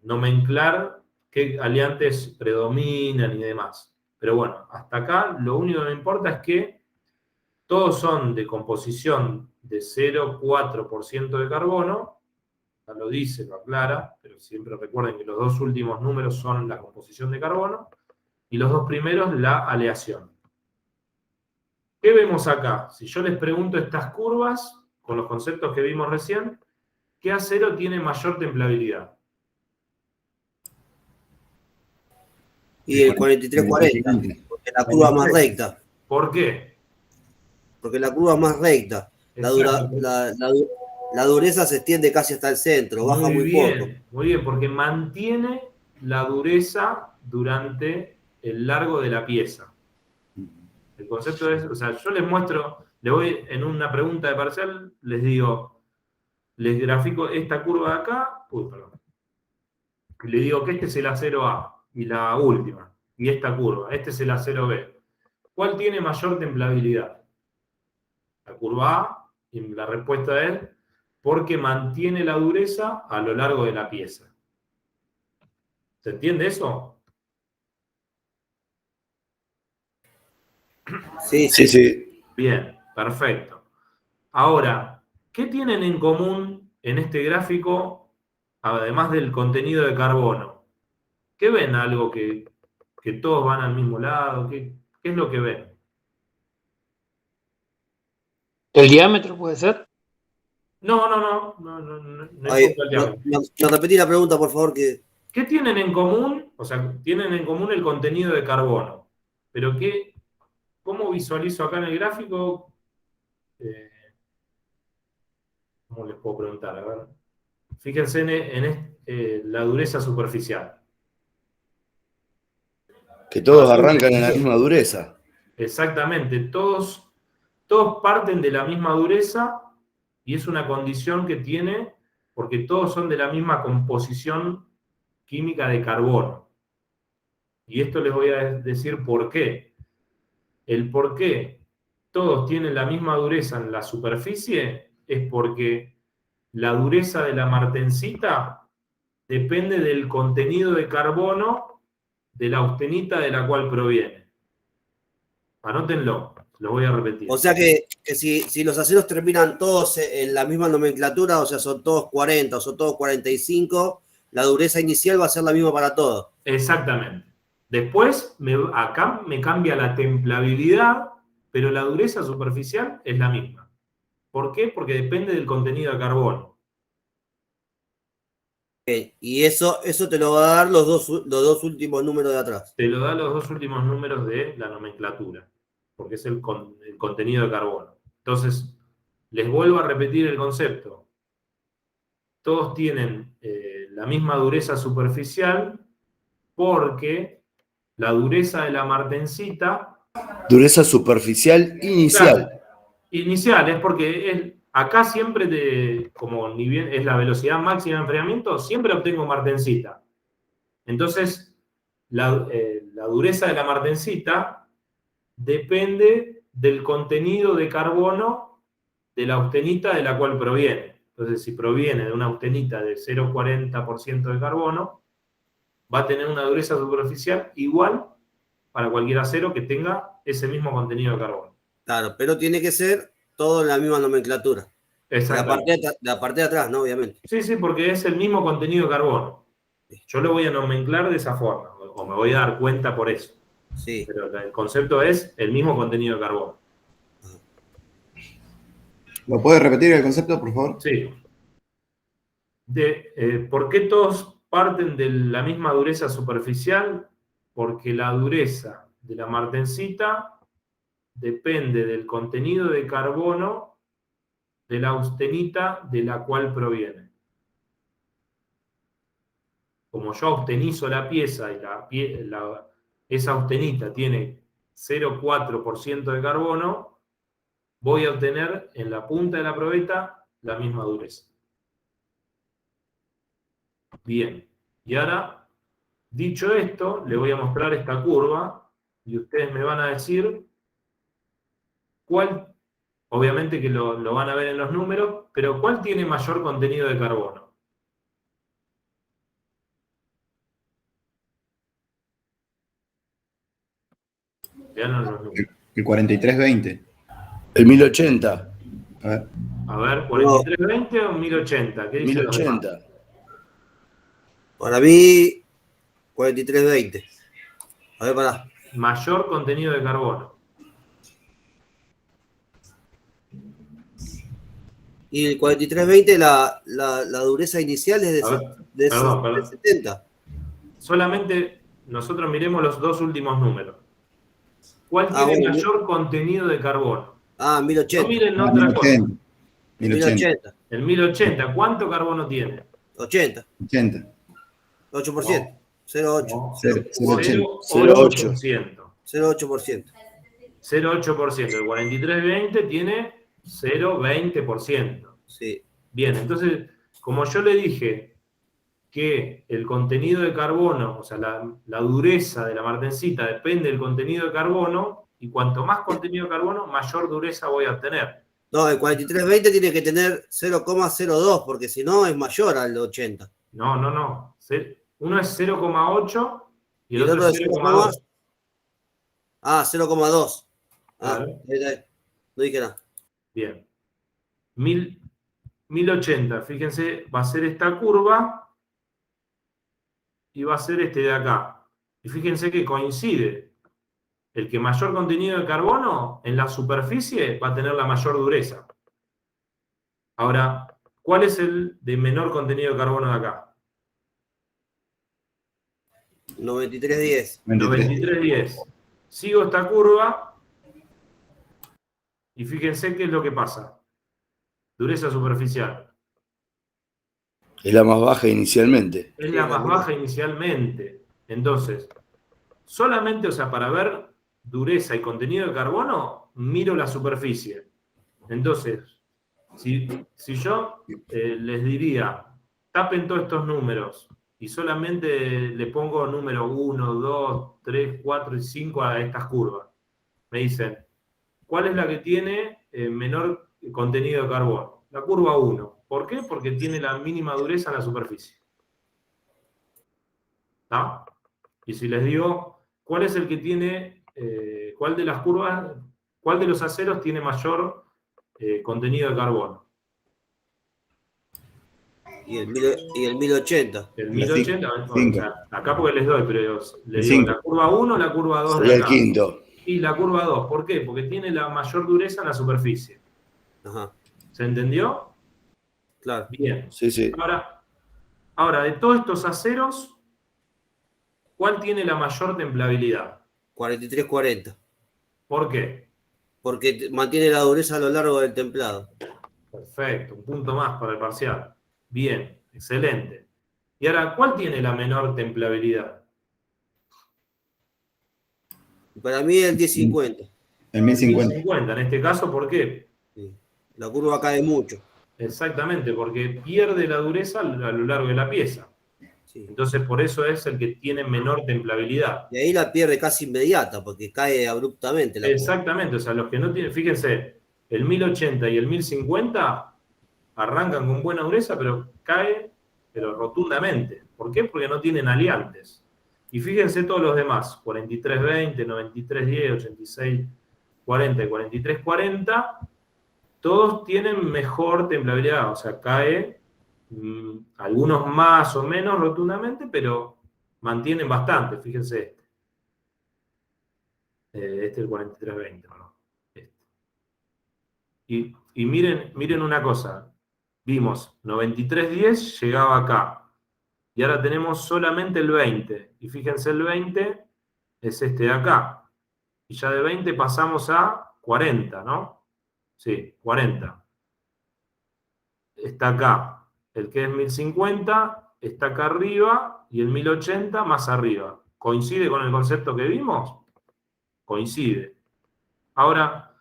nomenclar qué aliantes predominan y demás. Pero bueno, hasta acá lo único que me importa es que todos son de composición de 0,4% de carbono, ya lo dice, lo aclara, pero siempre recuerden que los dos últimos números son la composición de carbono y los dos primeros la aleación. ¿Qué vemos acá? Si yo les pregunto estas curvas, con los conceptos que vimos recién, ¿qué acero tiene mayor templabilidad? Y el 4340, porque la curva es más recta. ¿Por qué? Porque la curva es más recta. La dureza se extiende casi hasta el centro, baja muy poco. Muy bien, porque mantiene la dureza durante el largo de la pieza. El concepto es, o sea, yo les muestro, le voy en una pregunta de parcial, les digo, les grafico esta curva de acá, y le digo que este es el acero A, y la última, y esta curva, este es el acero B. ¿Cuál tiene mayor templabilidad? La curva A, y la respuesta es porque mantiene la dureza a lo largo de la pieza. ¿Se entiende eso? Sí. Bien, perfecto. Ahora, ¿qué tienen en común en este gráfico, además del contenido de carbono? ¿Qué ven? ¿Algo que todos van al mismo lado? ¿Qué es lo que ven? ¿El diámetro puede ser? No importa el diámetro. No repetí la pregunta, por favor. ¿Qué tienen en común? O sea, tienen en común el contenido de carbono. Pero ¿cómo visualizo acá en el gráfico? ¿Cómo les puedo preguntar? A ver. Fíjense en la dureza superficial. Que todos arrancan en la misma dureza. Exactamente, todos parten de la misma dureza y es una condición que tiene porque todos son de la misma composición química de carbono. Y esto les voy a decir por qué. El por qué todos tienen la misma dureza en la superficie es porque la dureza de la martensita depende del contenido de carbono de la austenita de la cual proviene. Anótenlo, lo voy a repetir. O sea que si los aceros terminan todos en la misma nomenclatura, o sea, son todos 40 o son todos 45, la dureza inicial va a ser la misma para todos. Exactamente. Después, acá me cambia la templabilidad, pero la dureza superficial es la misma. ¿Por qué? Porque depende del contenido de carbono. Y eso te lo va a dar los dos últimos números de atrás. Te lo da los dos últimos números de la nomenclatura, porque es el contenido de carbono. Entonces, les vuelvo a repetir el concepto. Todos tienen la misma dureza superficial porque la dureza de la martensita... Dureza superficial inicial. Claro, inicial, es porque acá siempre, como ni bien es la velocidad máxima de enfriamiento, siempre obtengo martensita. Entonces, la dureza de la martensita depende del contenido de carbono de la austenita de la cual proviene. Entonces, si proviene de una austenita de 0,40% de carbono, va a tener una dureza superficial igual para cualquier acero que tenga ese mismo contenido de carbono. Claro, pero tiene que ser todo en la misma nomenclatura. Exacto. La parte de atrás, ¿no? Obviamente. Sí, porque es el mismo contenido de carbono. Yo lo voy a nomenclar de esa forma, o me voy a dar cuenta por eso. Sí. Pero el concepto es el mismo contenido de carbono. ¿Lo puede repetir el concepto, por favor? Sí. ¿Por qué todos parten de la misma dureza superficial? Porque la dureza de la martensita depende del contenido de carbono de la austenita de la cual proviene. Como yo austenizo la pieza y esa austenita tiene 0,4% de carbono, voy a obtener en la punta de la probeta la misma dureza. Bien, y ahora, dicho esto, le voy a mostrar esta curva y ustedes me van a decir cuál, obviamente que lo van a ver en los números, pero cuál tiene mayor contenido de carbono. Vean los números. El 4320. El 1080. A ver. A ver, 4320 o 1080, ¿qué dice? 1080. Para mí, 4320. A ver, pará. Mayor contenido de carbono. Y el 4320, la dureza inicial es de Perdón. 70. Solamente nosotros miremos los dos últimos números. ¿Cuál tiene bueno, mayor contenido de carbono? 1080. No miren otra cosa. 1080. El 1080, ¿cuánto carbono tiene? 80. 80. 8%. 0,8. 0,8%. 0,8%. 0,8%. El 4320 tiene 0,20%. Sí. Bien, entonces, como yo le dije que el contenido de carbono, o sea, la dureza de la martensita depende del contenido de carbono, y cuanto más contenido de carbono, mayor dureza voy a obtener. No, el 4320 tiene que tener 0,02, porque si no es mayor al 80. No. Uno es 0,8 y el otro es 0,2. 0,2. Claro. No dije nada. Bien. 1080, fíjense, va a ser esta curva y va a ser este de acá. Y fíjense que coincide. El que mayor contenido de carbono en la superficie va a tener la mayor dureza. Ahora, ¿cuál es el de menor contenido de carbono de acá? 9310. 9310. Sigo esta curva y fíjense qué es lo que pasa. Dureza superficial. Es la más baja inicialmente. Es la más baja inicialmente. Entonces, solamente, o sea, para ver dureza y contenido de carbono, miro la superficie. Entonces, si yo les diría, tapen todos estos números y solamente le pongo número 1, 2, 3, 4 y 5 a estas curvas, me dicen, ¿cuál es la que tiene menor contenido de carbono? La curva 1. ¿Por qué? Porque tiene la mínima dureza en la superficie. ¿Está? Y si les digo, ¿cuál es el que tiene, cuál de las curvas, cuál de los aceros tiene mayor contenido de carbono? Y el 1080. El 1080, o Cinco. sea, acá porque les doy, pero les Cinco. digo, la curva 1 o la curva 2 de Sería el acá. quinto. Y la curva 2, ¿por qué? Porque tiene la mayor dureza en la superficie. Ajá, ¿Se entendió? claro. Bien. Sí. Ahora, de todos estos aceros, ¿cuál tiene la mayor templabilidad? 4340. ¿Por qué? Porque mantiene la dureza a lo largo del templado. Perfecto, un punto más para el parcial. Bien, excelente. Y ahora, ¿cuál tiene la menor templabilidad? Para mí el 1050. El 1050. 1050, en este caso, ¿por qué? Sí. La curva cae mucho. Exactamente, porque pierde la dureza a lo largo de la pieza. Sí. Entonces, por eso es el que tiene menor templabilidad. Y ahí la pierde casi inmediata, porque cae abruptamente la curva. Exactamente, o sea, los que no tienen, fíjense, el 1080 y el 1050 arrancan con buena dureza, pero cae, pero rotundamente. ¿Por qué? Porque no tienen aliantes. Y fíjense todos los demás, 4320, 9310, 8640 y 4340, todos tienen mejor templabilidad, o sea, cae, algunos más o menos rotundamente, pero mantienen bastante, fíjense este es el 4320, perdón. Y miren una cosa, vimos 9310 llegaba acá, y ahora tenemos solamente el 20, y fíjense el 20 es este de acá, y ya de 20 pasamos a 40, ¿no? Sí, 40. está acá. El que es 1050 está acá arriba y el 1080 más arriba. ¿Coincide con el concepto que vimos? Coincide. Ahora,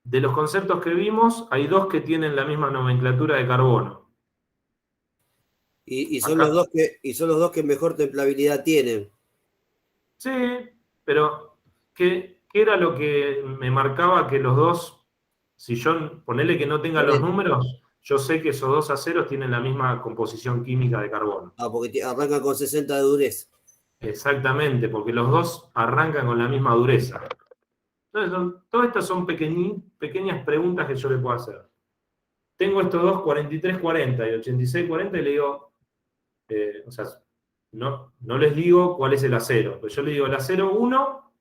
de los conceptos que vimos, hay dos que tienen la misma nomenclatura de carbono. Y son Acá. son los dos que mejor templabilidad tienen. Sí, pero ¿qué era lo que me marcaba que los dos, si yo ponele que no tenga los números, yo sé que esos dos aceros tienen la misma composición química de carbono? Ah, porque arrancan con 60 de dureza. Exactamente, porque los dos arrancan con la misma dureza. Entonces, todas estas son pequeñas preguntas que yo le puedo hacer. Tengo estos dos, 4340 y 8640, y le digo, o sea, no les digo cuál es el acero, pero yo le digo el acero 1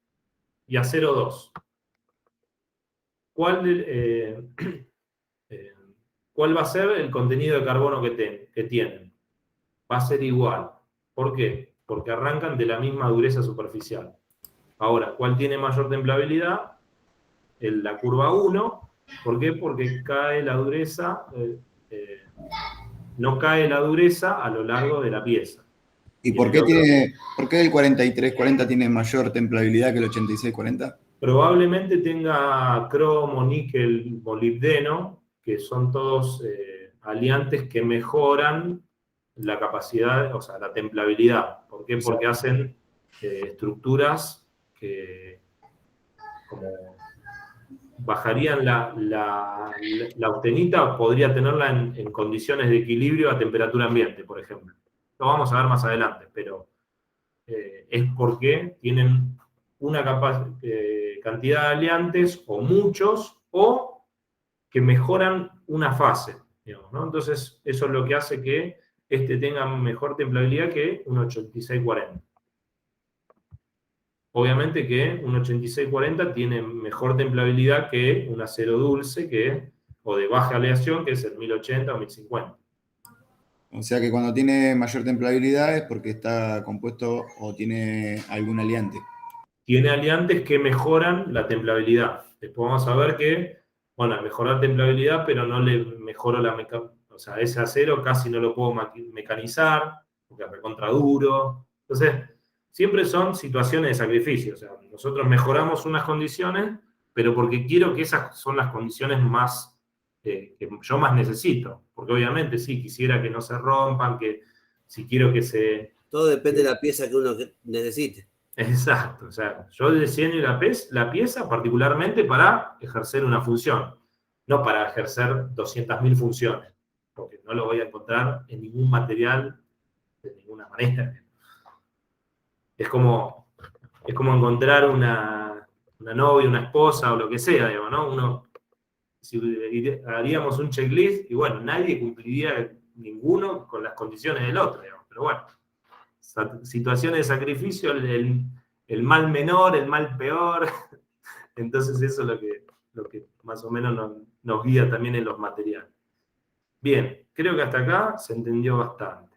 y acero 2. ¿Cuál va a ser el contenido de carbono que tienen? Va a ser igual. ¿Por qué? Porque arrancan de la misma dureza superficial. Ahora, ¿cuál tiene mayor templabilidad? La curva 1. ¿Por qué? Porque cae la dureza, no cae la dureza a lo largo de la pieza. ¿Y por qué el 4340 tiene mayor templabilidad que el 8640? Probablemente tenga cromo, níquel, molibdeno, que son todos aliantes que mejoran la capacidad, o sea, la templabilidad. ¿Por qué? Porque hacen estructuras que como bajarían la austenita, podría tenerla en condiciones de equilibrio a temperatura ambiente, por ejemplo. Lo vamos a ver más adelante, pero es porque tienen una cantidad de aliantes, o muchos, o que mejoran una fase, digamos, ¿no? Entonces, eso es lo que hace que este tenga mejor templabilidad que un 8640. Obviamente que un 8640 tiene mejor templabilidad que un acero dulce, o de baja aleación, que es el 1080 o 1050. O sea que cuando tiene mayor templabilidad es porque está compuesto o tiene algún aliante. Tiene aliantes que mejoran la templabilidad. Después vamos a ver que, bueno, mejorar templabilidad, pero no le mejoro o sea, ese acero casi no lo puedo mecanizar, porque es recontra duro. Entonces, siempre son situaciones de sacrificio. O sea, nosotros mejoramos unas condiciones, pero porque quiero que esas son las condiciones más que yo más necesito. Porque obviamente sí, quisiera que no se rompan, que si quiero que se... Todo depende de la pieza que uno necesite. Exacto, o sea, yo diseño la pieza particularmente para ejercer una función, no para ejercer 200.000 funciones, porque no lo voy a encontrar en ningún material de ninguna manera. Es como encontrar una novia, una esposa o lo que sea, digamos, ¿no? Si haríamos un checklist, y bueno, nadie cumpliría ninguno con las condiciones del otro, digamos, pero bueno, situaciones de sacrificio, el mal menor, el mal peor. Entonces eso es lo que más o menos nos guía también en los materiales. Bien, creo que hasta acá se entendió bastante.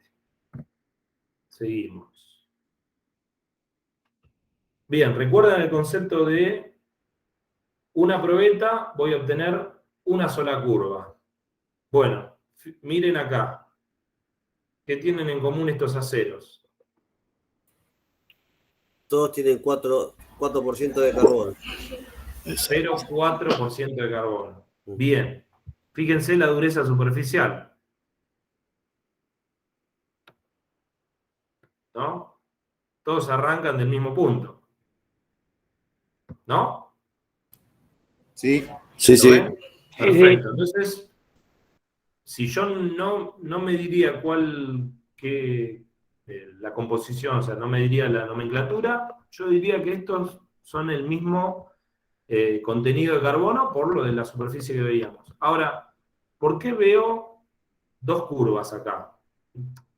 Seguimos. Bien, recuerdan el concepto de una probeta, voy a obtener una sola curva. Bueno, miren acá. ¿Qué tienen en común estos aceros? Todos tienen 4% de carbono. 0,4% de carbono. Bien. Fíjense la dureza superficial. ¿No? Todos arrancan del mismo punto. ¿No? Sí. Sí, ¿Lo sí. ven? Perfecto. Entonces, si yo no me diría la composición, o sea, no me diría la nomenclatura, yo diría que estos son el mismo contenido de carbono por lo de la superficie que veíamos. Ahora, ¿por qué veo dos curvas acá?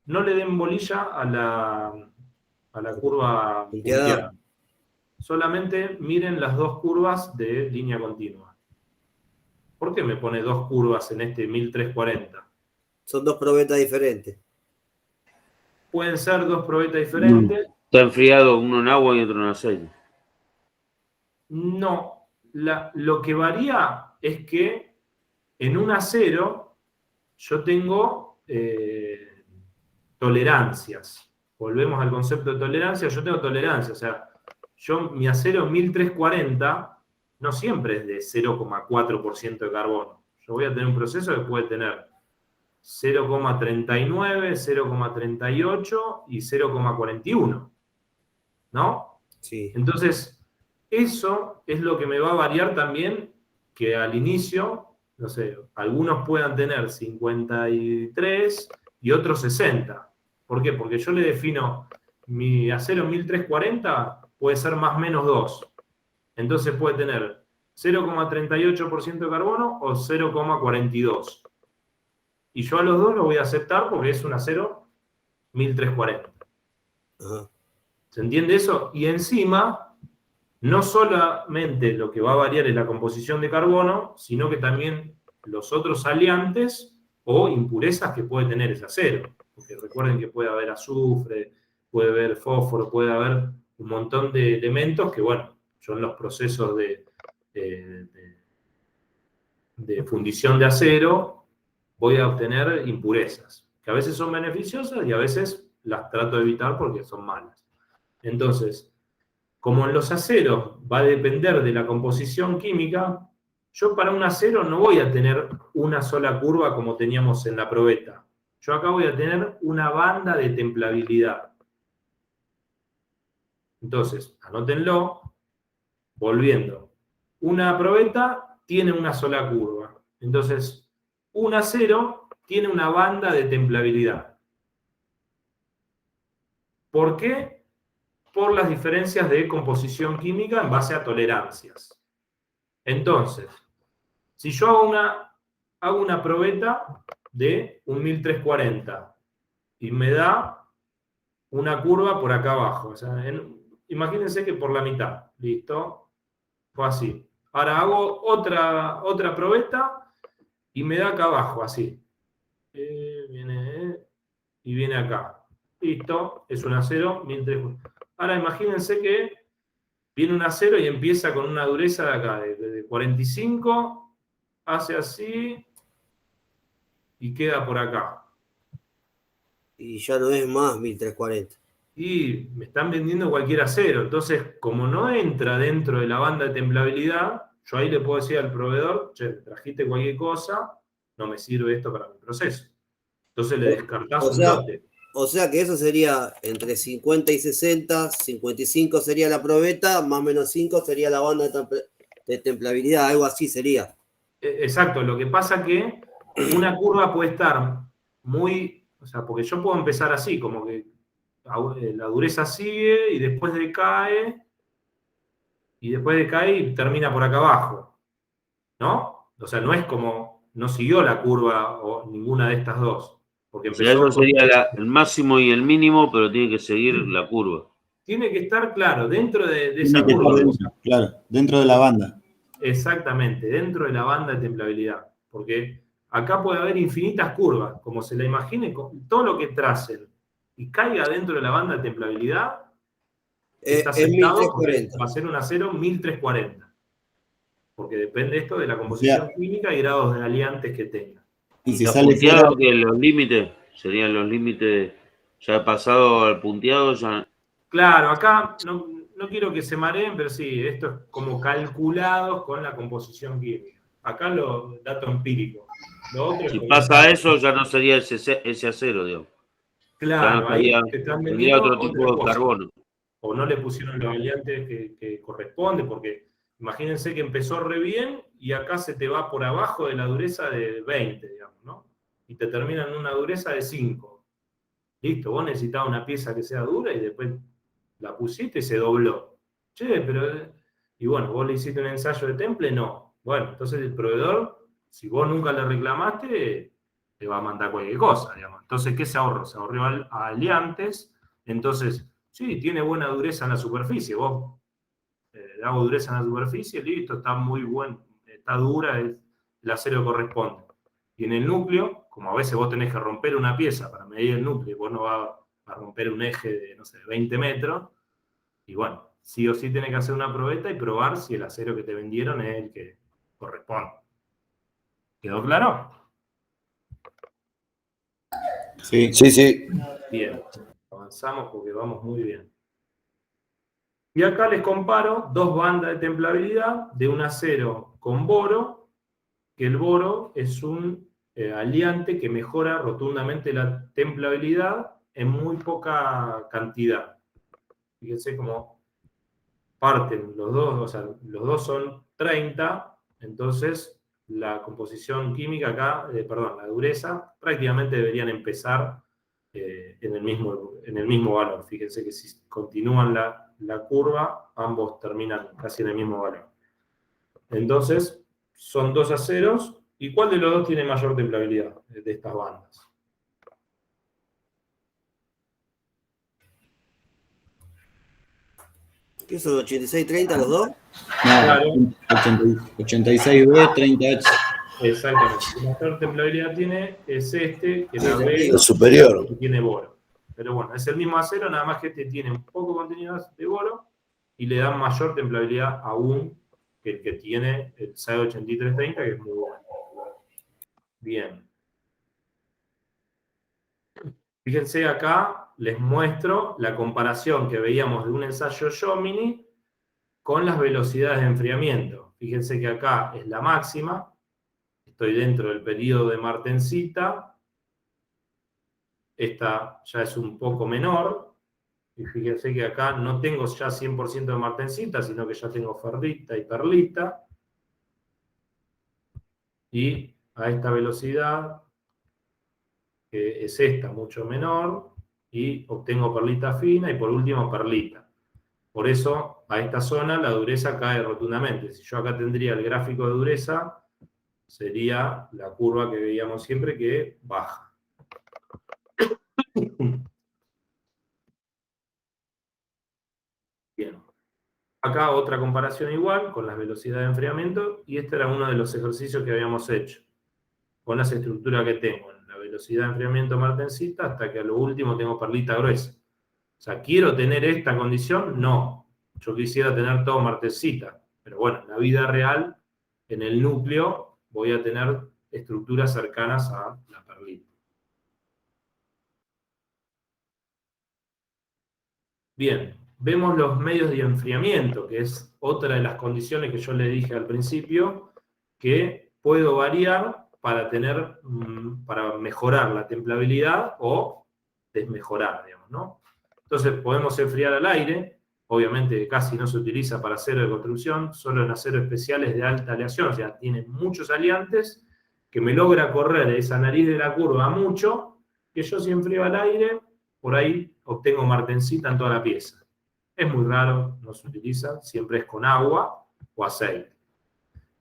No le den bolilla a la curva punteada. Solamente miren las dos curvas de línea continua. ¿Por qué me pone dos curvas en este 1340? Son dos probetas diferentes. Pueden ser dos probetas diferentes. Está enfriado uno en agua y otro en aceite. No. Lo que varía es que en un acero yo tengo tolerancias. Volvemos al concepto de tolerancia. Yo tengo tolerancia, o sea, mi acero 1340 no siempre es de 0,4% de carbono. Yo voy a tener un proceso que puede tener 0,39, 0,38 y 0,41. ¿No? Sí. Entonces, eso es lo que me va a variar también, que al inicio, no sé, algunos puedan tener 53 y otros 60. ¿Por qué? Porque yo le defino mi acero 1340 puede ser más menos 2. Entonces puede tener 0,38% de carbono o 0,42. Y yo a los dos lo voy a aceptar porque es un acero 1340. Ajá. ¿Se entiende eso? Y encima, no solamente lo que va a variar es la composición de carbono, sino que también los otros aliantes o impurezas que puede tener ese acero. Porque recuerden que puede haber azufre, puede haber fósforo, puede haber un montón de elementos que, bueno, yo en los procesos de fundición de acero voy a obtener impurezas, que a veces son beneficiosas y a veces las trato de evitar porque son malas. Entonces, como en los aceros va a depender de la composición química, yo para un acero no voy a tener una sola curva como teníamos en la probeta. Yo acá voy a tener una banda de templabilidad. Entonces, anótenlo, volviendo. Una probeta tiene una sola curva. Entonces, un acero tiene una banda de templabilidad. ¿Por qué? Por las diferencias de composición química en base a tolerancias. Entonces, si yo hago una probeta de un 1340 y me da una curva por acá abajo, o sea, imagínense que por la mitad, ¿listo? Fue así. Ahora hago otra probeta y me da acá abajo, así. Y viene acá. Listo, es un acero 1340. Ahora imagínense que viene un acero y empieza con una dureza de acá, de 45, hace así y queda por acá. Y ya no es más 1340. Y me están vendiendo cualquier acero. Entonces, como no entra dentro de la banda de templabilidad, yo ahí le puedo decir al proveedor, che, trajiste cualquier cosa, no me sirve esto para mi proceso. Entonces le descartás un lote. O sea que eso sería entre 50 y 60, 55 sería la probeta, más o menos 5 sería la banda de templabilidad, algo así sería. Exacto, lo que pasa que una curva puede estar muy, o sea, porque yo puedo empezar así, como que la dureza sigue y después decae y termina por acá abajo, ¿no? O sea, no es como, no siguió la curva o ninguna de estas dos, porque O sea, empezó eso sería el máximo y el mínimo, pero tiene que seguir la curva. Tiene que estar, claro, dentro de esa Tiene que estar curva. dentro, claro, dentro de la banda. Exactamente, dentro de la banda de templabilidad, porque acá puede haber infinitas curvas, como se la imagine, todo lo que tracen y caiga dentro de la banda de templabilidad, está Es aceptado porque 1340. va a ser un acero 1340, porque depende esto de la O composición sea, química y grados de aliantes que tenga. y Y si está sale fuera, punteado que los límites, serían los límites, ya pasado al punteado, ya. Claro, acá no quiero que se mareen, pero sí, esto es como calculados con la composición química. Acá lo dato empírico. Lo otro es Si como un pasa cálculo. eso, ya no sería ese acero, digamos. Ya no Claro, ahí estaría, te están tendría vendiendo otro otra tipo de cosa. carbono. O no le pusieron los aliantes que corresponde, porque imagínense que empezó re bien y acá se te va por abajo de la dureza de 20, digamos, ¿no? Y te termina en una dureza de 5. Listo, vos necesitabas una pieza que sea dura y después la pusiste y se dobló. Che, pero... Y bueno, vos le hiciste un ensayo de temple, no. Bueno, entonces el proveedor, si vos nunca le reclamaste, te va a mandar cualquier cosa, digamos. Entonces, ¿qué se ahorró? Se ahorró aliantes. Entonces, sí, tiene buena dureza en la superficie. Vos le hago dureza en la superficie, listo, está muy bueno, está dura, el acero corresponde. Y en el núcleo, como a veces vos tenés que romper una pieza para medir el núcleo, vos no vas a romper un eje de, no sé, 20 metros, y bueno, sí o sí tenés que hacer una probeta y probar si el acero que te vendieron es el que corresponde. ¿Quedó claro? Sí. Sí, sí. Bien, avanzamos porque vamos muy bien. Y acá les comparo dos bandas de templabilidad de un acero con boro, que el boro es un aliante que mejora rotundamente la templabilidad en muy poca cantidad. Fíjense cómo parten los dos, o sea, los dos son 30, entonces la composición química acá, perdón, la dureza, prácticamente deberían empezar en el mismo valor. Fíjense que si continúan la curva, ambos terminan casi en el mismo valor. Entonces, son dos aceros. ¿Y cuál de los dos tiene mayor templabilidad de estas bandas? ¿Qué son? ¿86-30 los dos? No, Claro. 86B, 30H. Exactamente. El mayor templabilidad tiene es este, que la B El superior. que tiene boro. Pero bueno, es el mismo acero, nada más que este tiene un poco contenido de boro y le da mayor templabilidad aún que el que tiene el SAE 8330, que es muy bueno. Bien. Fíjense acá, les muestro la comparación que veíamos de un ensayo Jomini con las velocidades de enfriamiento. Fíjense que acá es la máxima, estoy dentro del periodo de martensita, esta ya es un poco menor, y fíjense que acá no tengo ya 100% de martensita, sino que ya tengo ferrita y perlita, y a esta velocidad, que es esta, mucho menor, y obtengo perlita fina, y por último perlita. Por eso, a esta zona la dureza cae rotundamente. Si yo acá tendría el gráfico de dureza, sería la curva que veíamos siempre que baja. Bien. Acá otra comparación igual, con las velocidades de enfriamiento, y este era uno de los ejercicios que habíamos hecho, con las estructuras que tengo, en la velocidad de enfriamiento martensita, hasta que a lo último tengo perlita gruesa. O sea, ¿quiero tener esta condición? No. Yo quisiera tener todo martensita, pero bueno, en la vida real, en el núcleo, voy a tener estructuras cercanas a la perlita. Bien, vemos los medios de enfriamiento, que es otra de las condiciones que yo le dije al principio, que puedo variar para para mejorar la templabilidad o desmejorar, digamos, ¿no? Entonces podemos enfriar al aire, obviamente casi no se utiliza para acero de construcción, solo en acero especiales de alta aleación, o sea, tiene muchos aliantes, que me logra correr esa nariz de la curva mucho, que yo si enfrío al aire, por ahí obtengo martensita en toda la pieza. Es muy raro, no se utiliza, siempre es con agua o aceite.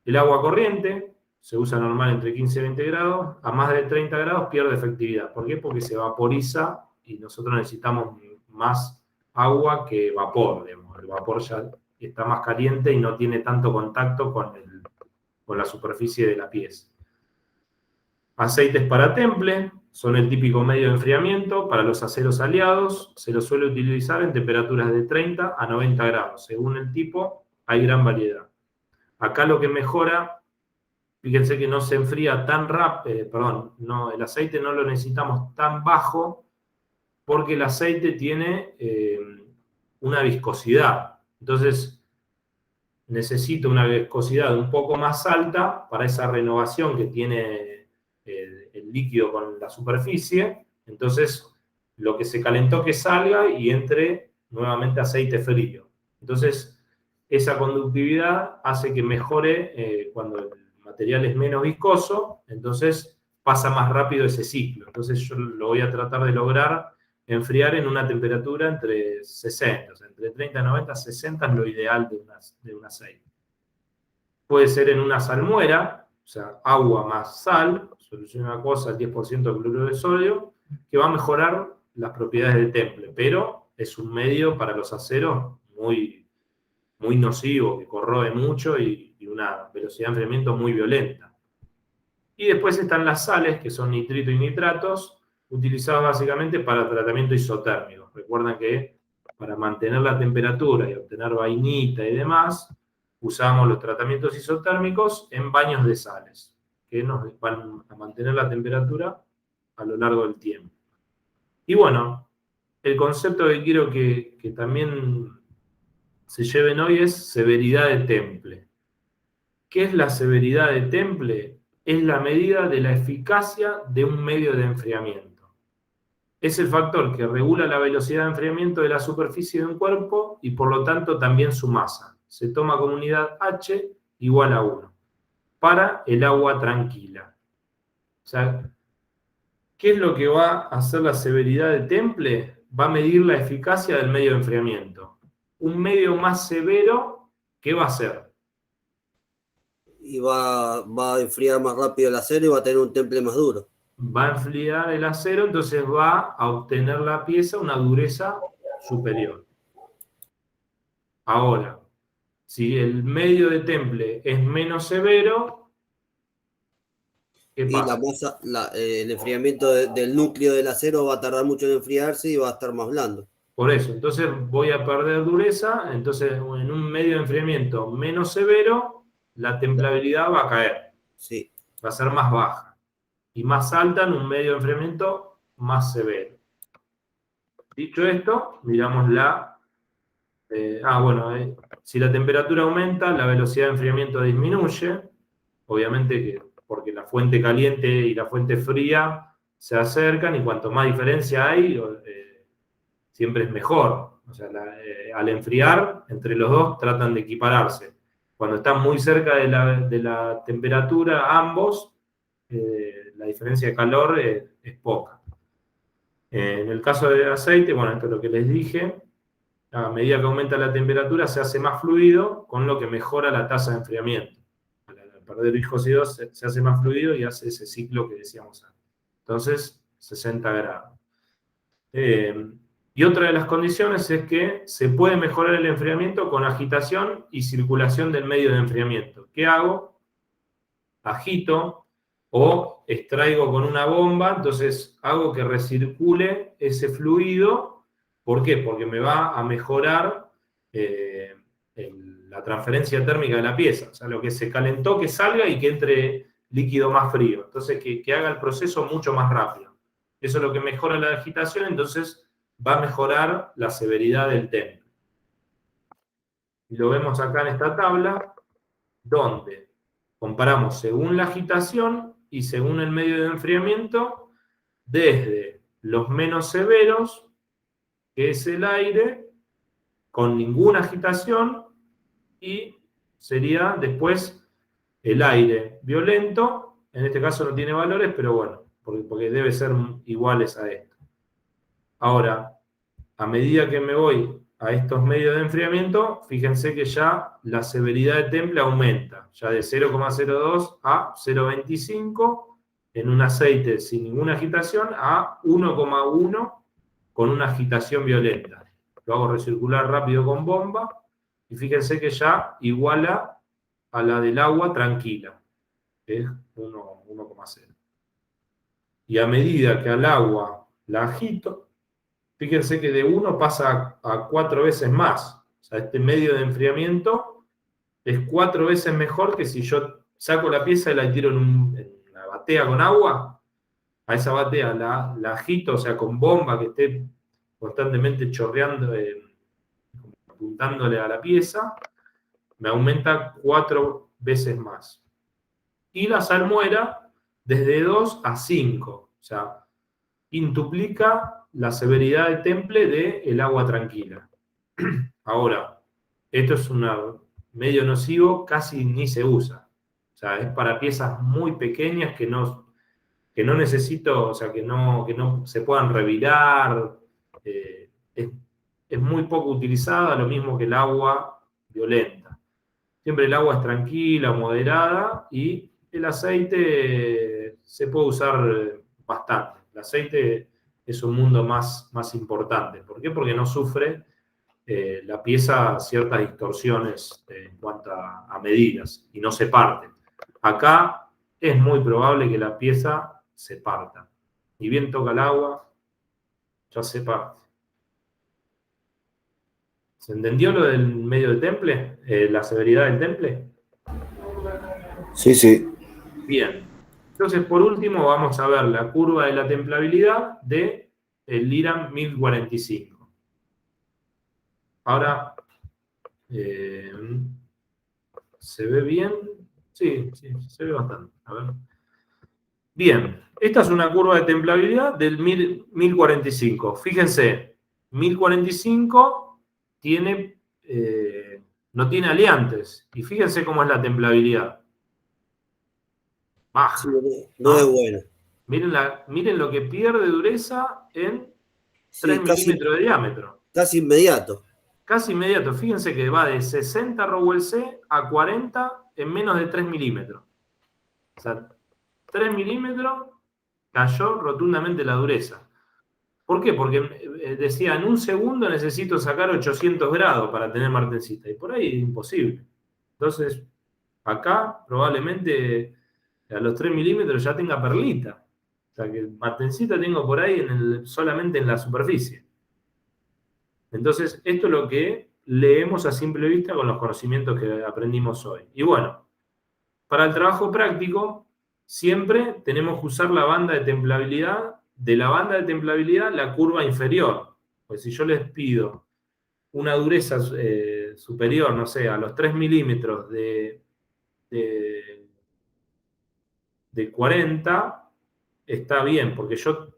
El agua corriente se usa normal entre 15 y 20 grados, a más de 30 grados pierde efectividad. ¿Por qué? Porque se vaporiza y nosotros necesitamos más agua que vapor. Digamos. El vapor ya está más caliente y no tiene tanto contacto con la superficie de la pieza. Aceites para temple son el típico medio de enfriamiento para los aceros aliados. Se los suele utilizar en temperaturas de 30 a 90 grados. Según el tipo, hay gran variedad. Acá lo que mejora, fíjense que no se enfría tan rápido, el aceite no lo necesitamos tan bajo porque el aceite tiene una viscosidad. Entonces, necesito una viscosidad un poco más alta para esa renovación que tiene el líquido con la superficie. Entonces, lo que se calentó que salga y entre nuevamente aceite frío. Entonces, esa conductividad hace que mejore cuando el material es menos viscoso, entonces pasa más rápido ese ciclo. Entonces yo lo voy a tratar de lograr enfriar en una temperatura entre 60, o sea, entre 30 y 90, 60 es lo ideal de un aceite. Puede ser en una salmuera, o sea, agua más sal, solución acuosa al 10% de cloruro de sodio, que va a mejorar las propiedades del temple, pero es un medio para los aceros muy nocivo, que corroe mucho y una velocidad de enfriamiento muy violenta. Y después están las sales, que son nitrito y nitratos, utilizados básicamente para tratamiento isotérmico. Recuerden que para mantener la temperatura y obtener vainita y demás, usamos los tratamientos isotérmicos en baños de sales, que nos van a mantener la temperatura a lo largo del tiempo. Y bueno, el concepto que quiero que también se lleven hoy es severidad de temple. ¿Qué es la severidad de temple? Es la medida de la eficacia de un medio de enfriamiento. Es el factor que regula la velocidad de enfriamiento de la superficie de un cuerpo y por lo tanto también su masa. Se toma como unidad H igual a 1 para el agua tranquila. O sea, ¿qué es lo que va a hacer la severidad de temple? Va a medir la eficacia del medio de enfriamiento. Un medio más severo, ¿qué va a hacer? Y va a enfriar más rápido el acero y va a tener un temple más duro. Va a enfriar el acero, entonces va a obtener la pieza una dureza superior. Ahora, si el medio de temple es menos severo, ¿qué Y pasa? el enfriamiento del núcleo del acero va a tardar mucho en enfriarse y va a estar más blando. Por eso, entonces voy a perder dureza, entonces en un medio de enfriamiento menos severo, la templabilidad va a caer, Sí. va a ser más baja, y más alta en un medio de enfriamiento más severo. Dicho esto, miramos si la temperatura aumenta, la velocidad de enfriamiento disminuye, obviamente porque la fuente caliente y la fuente fría se acercan, y cuanto más diferencia hay, siempre es mejor. O sea, al enfriar, entre los dos tratan de equipararse. Cuando están muy cerca de la temperatura, ambos, la diferencia de calor es poca. En el caso del aceite, bueno, esto es lo que les dije, a medida que aumenta la temperatura se hace más fluido, con lo que mejora la tasa de enfriamiento. Al perder viscosidad se hace más fluido y hace ese ciclo que decíamos antes. Entonces, 60 grados. Y otra de las condiciones es que se puede mejorar el enfriamiento con agitación y circulación del medio de enfriamiento. ¿Qué hago? Agito o extraigo con una bomba, entonces hago que recircule ese fluido. ¿Por qué? Porque me va a mejorar la transferencia térmica de la pieza. O sea, lo que se calentó que salga y que entre líquido más frío. Entonces, que haga el proceso mucho más rápido. Eso es lo que mejora la agitación, entonces va a mejorar la severidad del temple. Y lo vemos acá en esta tabla, donde comparamos según la agitación y según el medio de enfriamiento, desde los menos severos, que es el aire, con ninguna agitación, y sería después el aire violento. En este caso no tiene valores, pero bueno, porque debe ser iguales a esto. Ahora, a medida que me voy a estos medios de enfriamiento, fíjense que ya la severidad de temple aumenta, ya de 0,02 a 0,25 en un aceite sin ninguna agitación a 1,1 con una agitación violenta. Lo hago recircular rápido con bomba y fíjense que ya iguala a la del agua tranquila, que es 1,0. Y a medida que al agua la agito, fíjense que de 1 pasa a 4 veces más. O sea, este medio de enfriamiento es 4 veces mejor que si yo saco la pieza y la tiro en una batea con agua. A esa batea la agito, o sea, con bomba que esté constantemente chorreando, apuntándole a la pieza, me aumenta 4 veces más. Y la salmuera desde 2 a 5. O sea, quintuplica la severidad de temple del agua tranquila. Ahora, esto es un medio nocivo, casi ni se usa. O sea, es para piezas muy pequeñas que no necesito, o sea, que no se puedan revirar. Es muy poco utilizada, lo mismo que el agua violenta. Siempre el agua es tranquila, moderada, y el aceite se puede usar bastante. El aceite es un mundo más importante. ¿Por qué? Porque no sufre la pieza ciertas distorsiones en cuanto a medidas y no se parte. Acá es muy probable que la pieza se parta. Ni bien toca el agua, ya se parte. ¿Se entendió lo del medio de temple? ¿La severidad del temple? Sí, sí. Bien. Entonces, por último, vamos a ver la curva de la templabilidad de el IRAM 1045. Ahora, ¿se ve bien? Sí, se ve bastante. A ver. Bien, esta es una curva de templabilidad del 1045. Fíjense, 1045 tiene, no tiene aliantes. Y fíjense cómo es la templabilidad. Baja. Sí, no es bueno. Miren lo que pierde dureza en 3 milímetros de diámetro. Casi inmediato. Casi inmediato. Fíjense que va de 60 Rowell C a 40 en menos de 3 milímetros. O sea, 3 milímetros cayó rotundamente la dureza. ¿Por qué? Porque decía, en un segundo necesito sacar 800 grados para tener martensita. Y por ahí es imposible. Entonces, acá probablemente a los 3 milímetros ya tenga perlita. O sea, que martensita tengo por ahí solamente en la superficie. Entonces, esto es lo que leemos a simple vista con los conocimientos que aprendimos hoy. Y bueno, para el trabajo práctico, siempre tenemos que usar la banda de templabilidad. De la banda de templabilidad, la curva inferior. Pues si yo les pido una dureza superior, no sé, a los 3 milímetros de 40, está bien, porque yo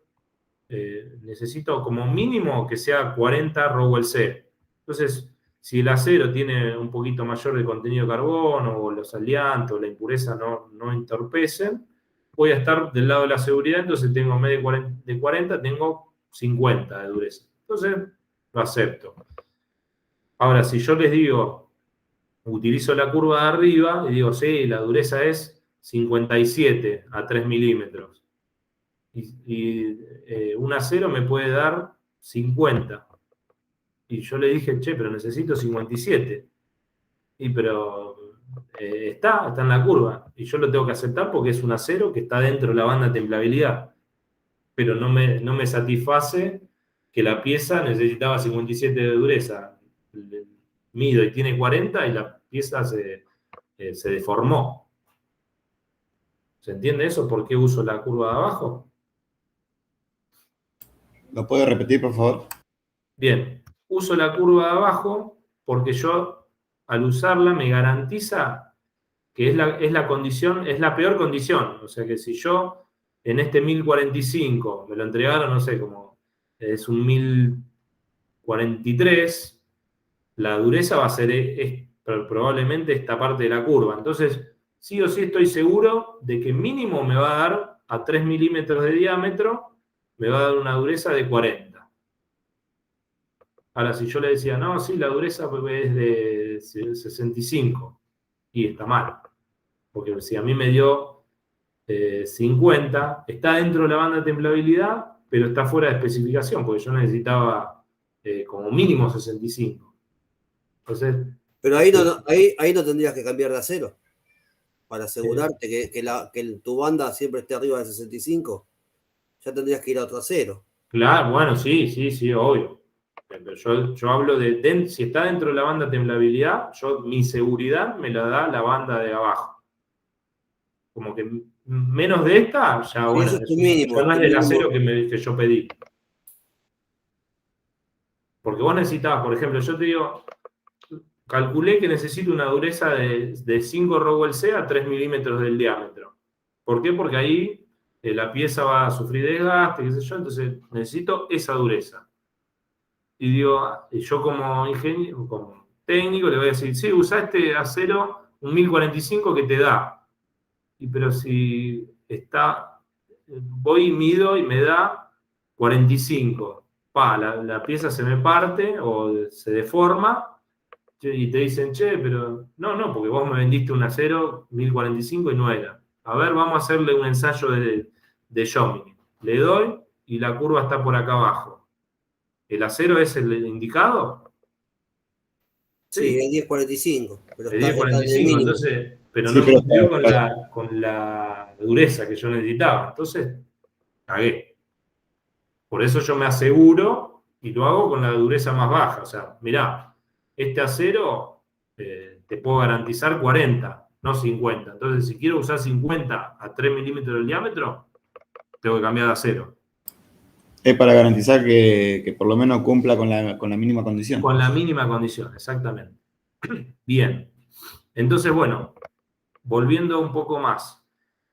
necesito como mínimo que sea 40 Rowell C. Entonces, si el acero tiene un poquito mayor de contenido de carbono, o los aliantes, o la impureza no entorpecen, voy a estar del lado de la seguridad, entonces tengo en vez de 40, tengo 50 de dureza. Entonces, lo acepto. Ahora, si yo les digo, utilizo la curva de arriba, y digo, sí, la dureza es 57 a 3 milímetros. Y un acero me puede dar 50. Y yo le dije, che, pero necesito 57. Y pero está en la curva. Y yo lo tengo que aceptar porque es un acero que está dentro de la banda de templabilidad. Pero no me satisface que la pieza necesitaba 57 de dureza. Mido y tiene 40 y la pieza se deformó. ¿Se entiende eso? ¿Por qué uso la curva de abajo? ¿Lo puede repetir, por favor? Bien, uso la curva de abajo porque yo, al usarla, me garantiza que es la condición, es la peor condición. O sea que si yo en este 1045 me lo entregaron, no sé, como es un 1043, la dureza va a ser probablemente esta parte de la curva. Entonces, sí o sí estoy seguro de que mínimo me va a dar a 3 milímetros de diámetro, me va a dar una dureza de 40. Ahora, si yo le decía, no, sí, la dureza es de 65, y está mal. Porque si a mí me dio 50, está dentro de la banda de templabilidad, pero está fuera de especificación, porque yo necesitaba como mínimo 65. Entonces, Pero ahí no tendrías que cambiar de acero. Para asegurarte que tu banda siempre esté arriba de 65, ya tendrías que ir a otro acero. claro, bueno, sí, obvio. Pero yo hablo de si está dentro de la banda de templabilidad, mi seguridad me la da la banda de abajo. Como que menos de esta, ya Sí, bueno, eso es tu mínimo, ya no es tu del mínimo. acero que yo pedí. Porque vos necesitabas, por ejemplo, yo te digo, calculé que necesito una dureza de 5 Rowell C a 3 milímetros del diámetro. ¿Por qué? Porque ahí la pieza va a sufrir desgaste, qué sé yo, entonces necesito esa dureza. Y digo, yo como ingeniero, como técnico, le voy a decir, sí, usa este acero, un 1045 que te da. Pero si voy y mido y me da 45. La pieza se me parte o se deforma y te dicen, che, pero no, porque vos me vendiste un acero 1045 y no era. A ver, vamos a hacerle un ensayo de Jomini. Le doy y la curva está por acá abajo. ¿El acero es el indicado? Sí, es 1045. Pero El está en el 1045, mínimo. entonces, pero Sí, no pero cumplió con la dureza que yo necesitaba. Entonces, cagué. Por eso yo me aseguro y lo hago con la dureza más baja. O sea, mirá, este acero te puedo garantizar 40, no 50. Entonces, si quiero usar 50 a 3 milímetros del diámetro, tengo que cambiar de acero. Es para garantizar que por lo menos cumpla con la mínima condición. Con la mínima condición, exactamente. Bien. Entonces, bueno, volviendo un poco más.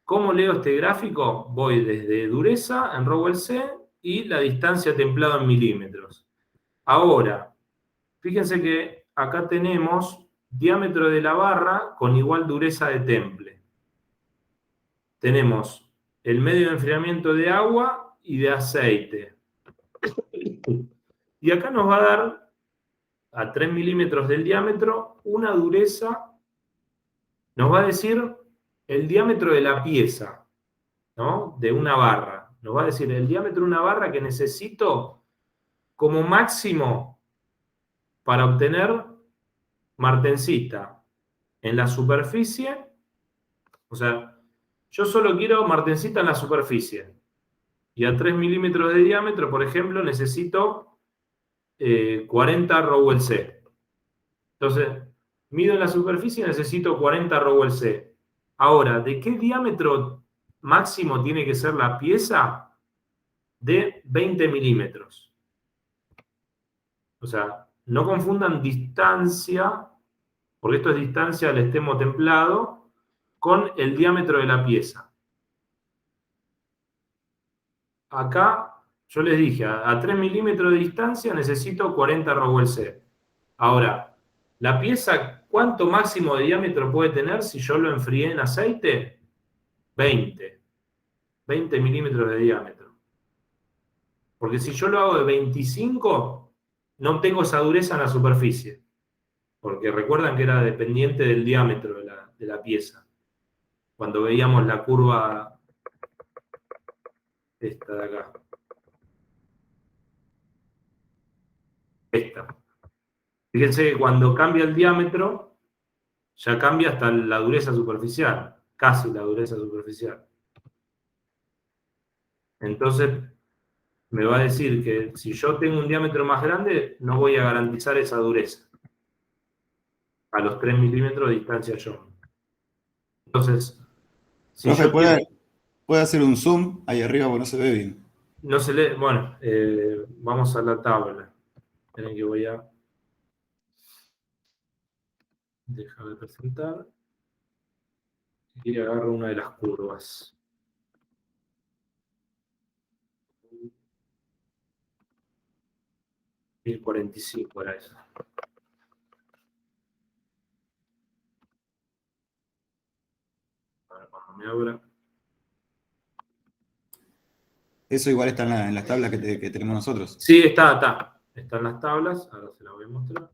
¿Cómo leo este gráfico? Voy desde dureza en Rowell C y la distancia templada en milímetros. Ahora, fíjense que acá tenemos diámetro de la barra con igual dureza de temple. Tenemos el medio de enfriamiento de agua y de aceite. Y acá nos va a dar, a 3 milímetros del diámetro, una dureza, nos va a decir el diámetro de la pieza, ¿no? De una barra. Nos va a decir el diámetro de una barra que necesito como máximo para obtener martensita en la superficie. O sea, yo solo quiero martensita en la superficie. Y a 3 milímetros de diámetro, por ejemplo, necesito 40 Rowell C. Entonces, mido en la superficie y necesito 40 Rowell C. Ahora, ¿de qué diámetro máximo tiene que ser la pieza? De 20 milímetros. O sea, no confundan distancia, porque esto es distancia al extremo templado, con el diámetro de la pieza. Acá yo les dije, a 3 milímetros de distancia necesito 40 Rowell C. Ahora, la pieza, ¿cuánto máximo de diámetro puede tener si yo lo enfrié en aceite? 20 milímetros de diámetro. Porque si yo lo hago de 25, no obtengo esa dureza en la superficie. Porque recuerdan que era dependiente del diámetro de la pieza. Cuando veíamos la curva esta de acá. Esta. Fíjense que cuando cambia el diámetro, ya cambia hasta la dureza superficial. Casi la dureza superficial. Entonces, me va a decir que si yo tengo un diámetro más grande, no voy a garantizar esa dureza. A los 3 milímetros de distancia yo. Entonces, si Profe, yo ¿puede hacer un zoom ahí arriba porque no se ve bien? no se lee, bueno, vamos a la tabla. Esperen que voy a dejar de presentar. Y agarro una de las curvas. Y 45 era eso. A ver, cuando me abra. Eso igual está en las tablas que tenemos nosotros. Sí, está. Está en las tablas. Ahora se las voy a mostrar.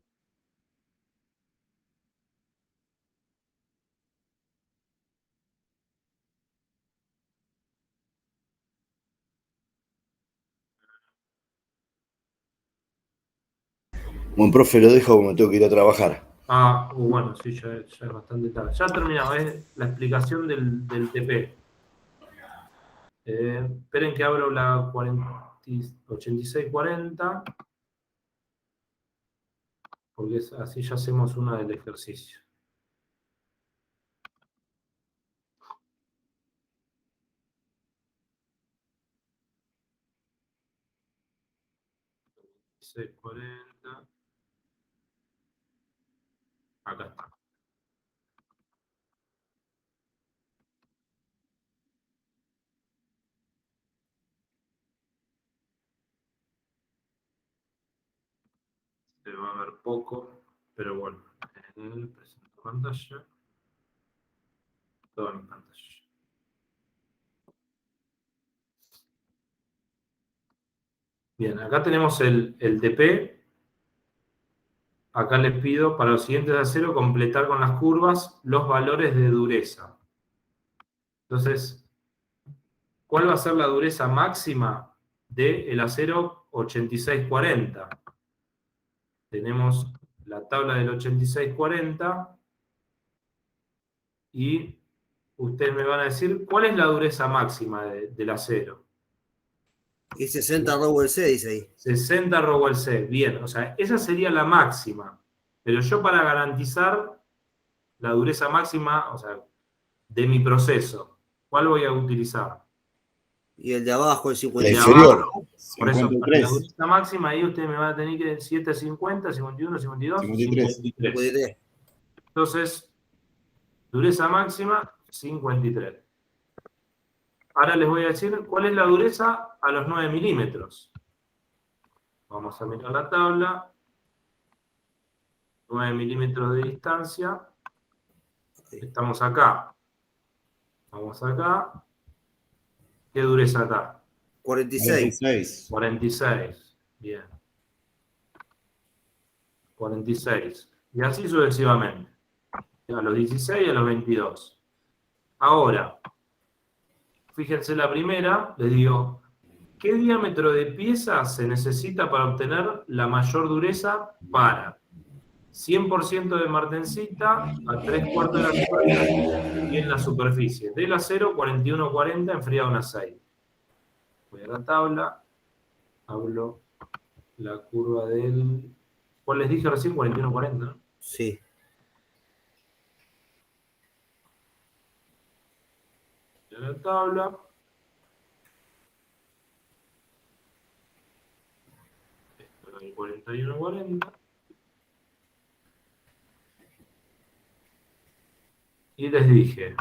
Buen profe, lo dejo porque me tengo que ir a trabajar. Bueno, sí, ya es bastante tarde. Ya terminamos, es la explicación del TP. Esperen que abro la 8640, porque así ya hacemos una del ejercicio. Acá está. Se va a ver poco, pero bueno. Presento pantalla. Toda mi pantalla. Bien, acá tenemos el TP. Acá les pido para los siguientes de acero completar con las curvas los valores de dureza. Entonces, ¿cuál va a ser la dureza máxima del acero 8640? Tenemos la tabla del 8640 y ustedes me van a decir cuál es la dureza máxima del acero. Y 60 Rowell C, dice ahí. 60 Rowell C, bien, o sea, esa sería la máxima. Pero yo para garantizar la dureza máxima, o sea, de mi proceso, ¿cuál voy a utilizar? Y el de abajo, el El 55. de inferior. abajo, por eso, para la 53. dureza máxima, ahí ustedes me van a tener que decir 750, 51, 52, 53. 53. 53. Entonces, dureza máxima, 53. Ahora les voy a decir cuál es la dureza a los 9 milímetros. Vamos a mirar la tabla. 9 milímetros de distancia. Estamos acá. Vamos acá. ¿Qué dureza acá? 46. 46. 46. Bien. 46. Y así sucesivamente. A los 16 y a los 22. Ahora, fíjense la primera, les digo, ¿qué diámetro de pieza se necesita para obtener la mayor dureza para 100% de martensita a 3/4 de la superficie y en la superficie del acero 4140 enfriado en aceite? Voy a la tabla, hablo la curva del... ¿Cuál les dije recién? 4140, ¿no? Sí. Voy a la tabla. Esto es el 4140. Y les dije,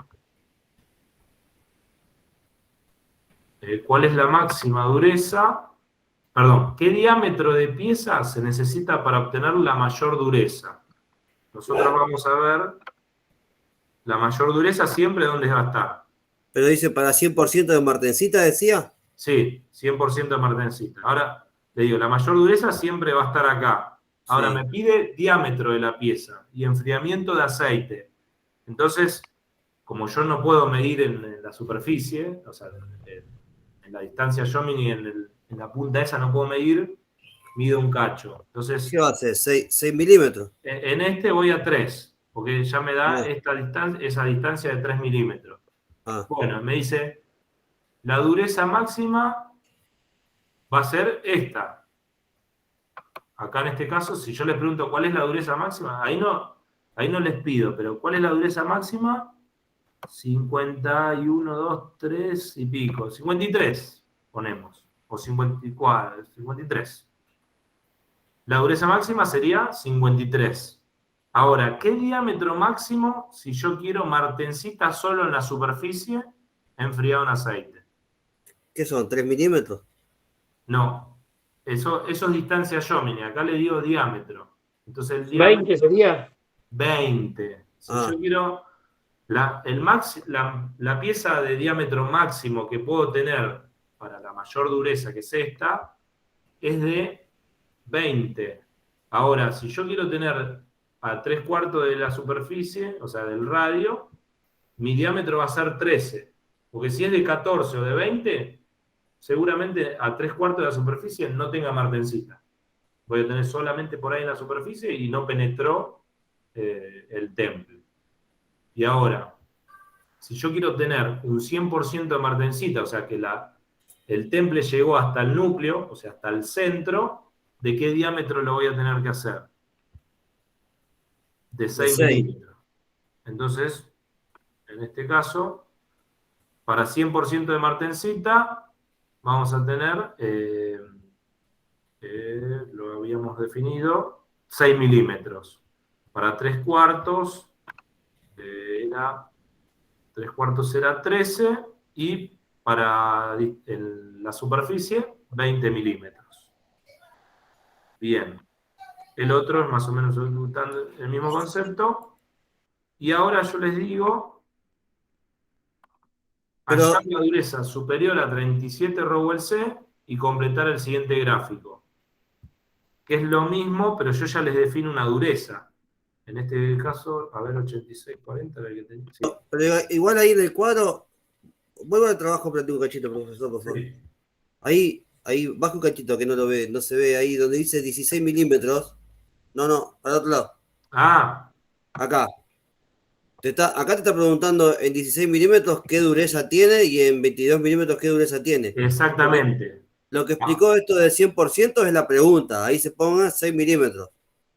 ¿cuál es la máxima dureza? Perdón, ¿qué diámetro de pieza se necesita para obtener la mayor dureza? Nosotros vamos a ver la mayor dureza siempre dónde va a estar. Pero dice para 100% de martensita, decía. Sí, 100% de martensita. Ahora, le digo, la mayor dureza siempre va a estar acá. Ahora Sí. me pide diámetro de la pieza y enfriamiento de aceite. Entonces, como yo no puedo medir en la superficie, o sea, en la distancia Yomini, en la punta esa no puedo medir, mido un cacho. Entonces, ¿Qué va a hacer? 6 milímetros. en este voy a 3, porque ya me da Ah. esa distancia de 3 milímetros. Ah, Bueno, me dice, la dureza máxima va a ser esta. Acá en este caso, si yo les pregunto cuál es la dureza máxima, ahí no les pido, pero ¿cuál es la dureza máxima? 51, 2, 3 y pico. 53 ponemos. O 54, 53. La dureza máxima sería 53. Ahora, ¿qué diámetro máximo si yo quiero martensita solo en la superficie enfriado en aceite? ¿qué son? ¿3 milímetros? No. Eso es distancia Yomini. Acá le digo diámetro. Entonces el diámetro 20 sería. 20. Si Ah. yo quiero la pieza de diámetro máximo que puedo tener para la mayor dureza, que es esta, es de 20. Ahora, si yo quiero tener a 3/4 de la superficie, o sea, del radio, mi diámetro va a ser 13. Porque si es de 14 o de 20, seguramente a 3/4 de la superficie no tenga martensita. Voy a tener solamente por ahí en la superficie y no penetró el temple. Y ahora, si yo quiero tener un 100% de martensita, o sea que el temple llegó hasta el núcleo, o sea, hasta el centro, ¿de qué diámetro lo voy a tener que hacer? De 6 6. milímetros. Entonces, en este caso, para 100% de martensita, vamos a tener, lo habíamos definido, 6 milímetros. Para 3/4, era 3/4 era 13 y para la superficie 20 milímetros. Bien. El otro es más o menos el mismo concepto. Y ahora yo les digo, Pero- hallar la dureza superior a 37 Rowell C y completar el siguiente gráfico. Que es lo mismo, pero yo ya les defino una dureza. En este caso, a ver, 8640 era el que tenía. Sí. Pero igual ahí en el cuadro, vuelvo al trabajo práctico un cachito, profesor, por favor. Sí. Ahí, baja un cachito que no lo ve, no se ve ahí donde dice 16 milímetros. No, para el otro lado. Ah, Acá. Acá te está preguntando en 16 milímetros qué dureza tiene y en 22 milímetros qué dureza tiene. exactamente. Lo que explicó esto del 100% es la pregunta. Ahí se ponga 6 milímetros.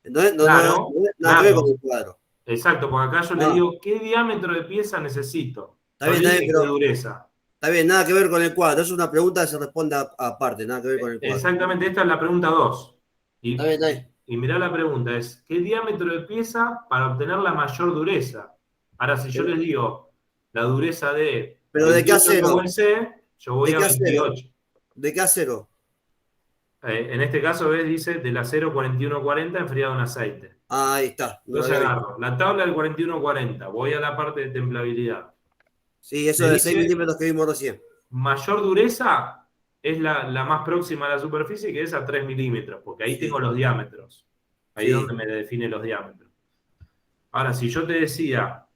Entonces, Claro, nada que ver claro. con el cuadro. Exacto, porque acá yo le digo qué diámetro de pieza necesito. Está bien, No le dije pero- qué dureza. Está bien, nada que ver con el cuadro. Es una pregunta que se responde aparte, nada que ver con el cuadro. Exactamente, esta es la pregunta 2. Está bien, está bien. Y mirá la pregunta, es ¿qué diámetro de pieza para obtener la mayor dureza? Ahora, si yo les digo la dureza de ¿Pero de qué 28 acero? Rowell C, yo voy ¿De a qué acero? 28. ¿De qué acero? En este caso, ves, dice del acero 4140 enfriado en aceite. Ah, ahí está. No lo Entonces había visto. agarro la tabla del 4140, voy a la parte de templabilidad. Sí, eso Me de 6 dice milímetros que vimos recién. mayor dureza es la más próxima a la superficie, que es a 3 milímetros, porque ahí Sí. tengo los diámetros. Ahí es Sí. donde me define los diámetros. Ahora, si yo te decía,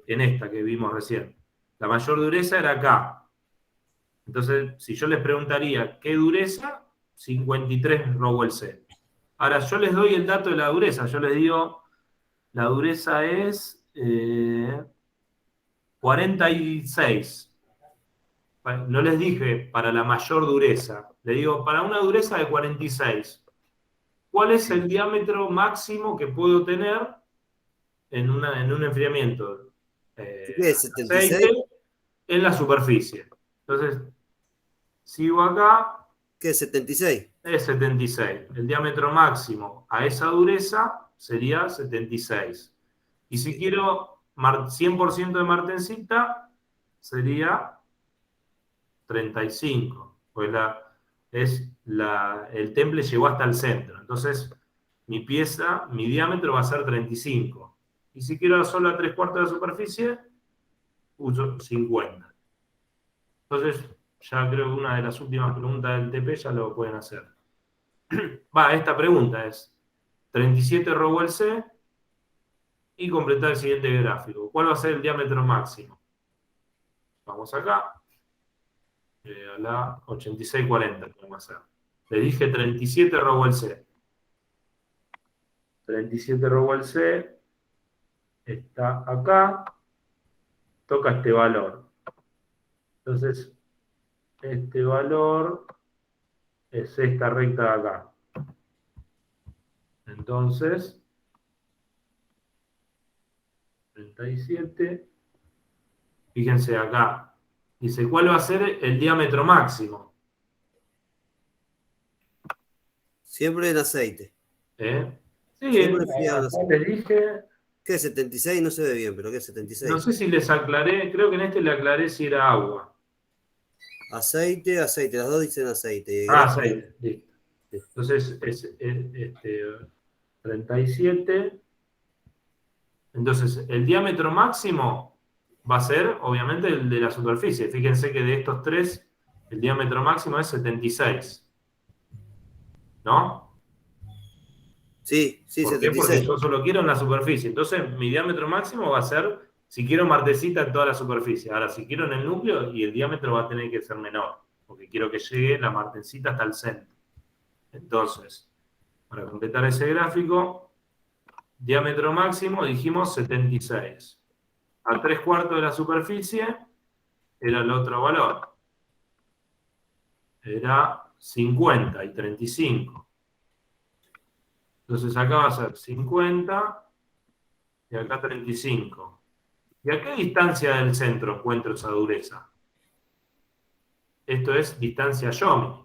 en esta que vimos recién, la mayor dureza era acá. Entonces, si yo les preguntaría, ¿qué dureza? 53 Rowell C. Ahora, yo les doy el dato de la dureza. Yo les digo, la dureza es 46. No les dije para la mayor dureza. Le digo, para una dureza de 46. ¿Cuál es el diámetro máximo que puedo tener en un enfriamiento ¿Qué es? de aceite ¿76? en la superficie? Entonces, sigo acá, ¿Qué es? 76. es 76. El diámetro máximo a esa dureza sería 76. Y si quiero 100% de martensita, sería 35. Pues el temple llegó hasta el centro. Entonces, mi pieza, mi diámetro va a ser 35. Y si quiero solo a 3/4 de la superficie, uso 50. Entonces, ya creo que una de las últimas preguntas del TP ya lo pueden hacer. Esta pregunta es 37 Rowell C y completar el siguiente gráfico. ¿Cuál va a ser el diámetro máximo? Vamos acá. A la 8640 podemos hacer. Le dije 37 Rowell C. 37 Rowell C está acá. Toca este valor. Entonces, este valor es esta recta de acá. Entonces, 37. Fíjense acá. Dice, ¿cuál va a ser el diámetro máximo? Siempre en aceite. Sí, Siempre enfriado en acá aceite. les dije. ¿Qué es 76? No se ve bien, pero ¿qué es No 76? sé si les aclaré, creo que en este le aclaré si era agua. Aceite, aceite. Las dos dicen aceite. Aceite, listo. Entonces es 37. Entonces, el diámetro máximo va a ser, obviamente, el de la superficie. Fíjense que de estos tres, el diámetro máximo es 76. ¿No? Sí, sí, ¿Por qué? Porque 76. yo solo quiero en la superficie. Entonces, mi diámetro máximo va a ser, si quiero martesita en toda la superficie. Ahora, si quiero en el núcleo, y el diámetro va a tener que ser menor, porque quiero que llegue la martesita hasta el centro. Entonces, para completar ese gráfico, diámetro máximo, dijimos 76. A 3/4 de la superficie era el otro valor. Era 50 y 35. Entonces acá va a ser 50 y acá 35. ¿Y a qué distancia del centro encuentro esa dureza? Esto es distancia Yomi.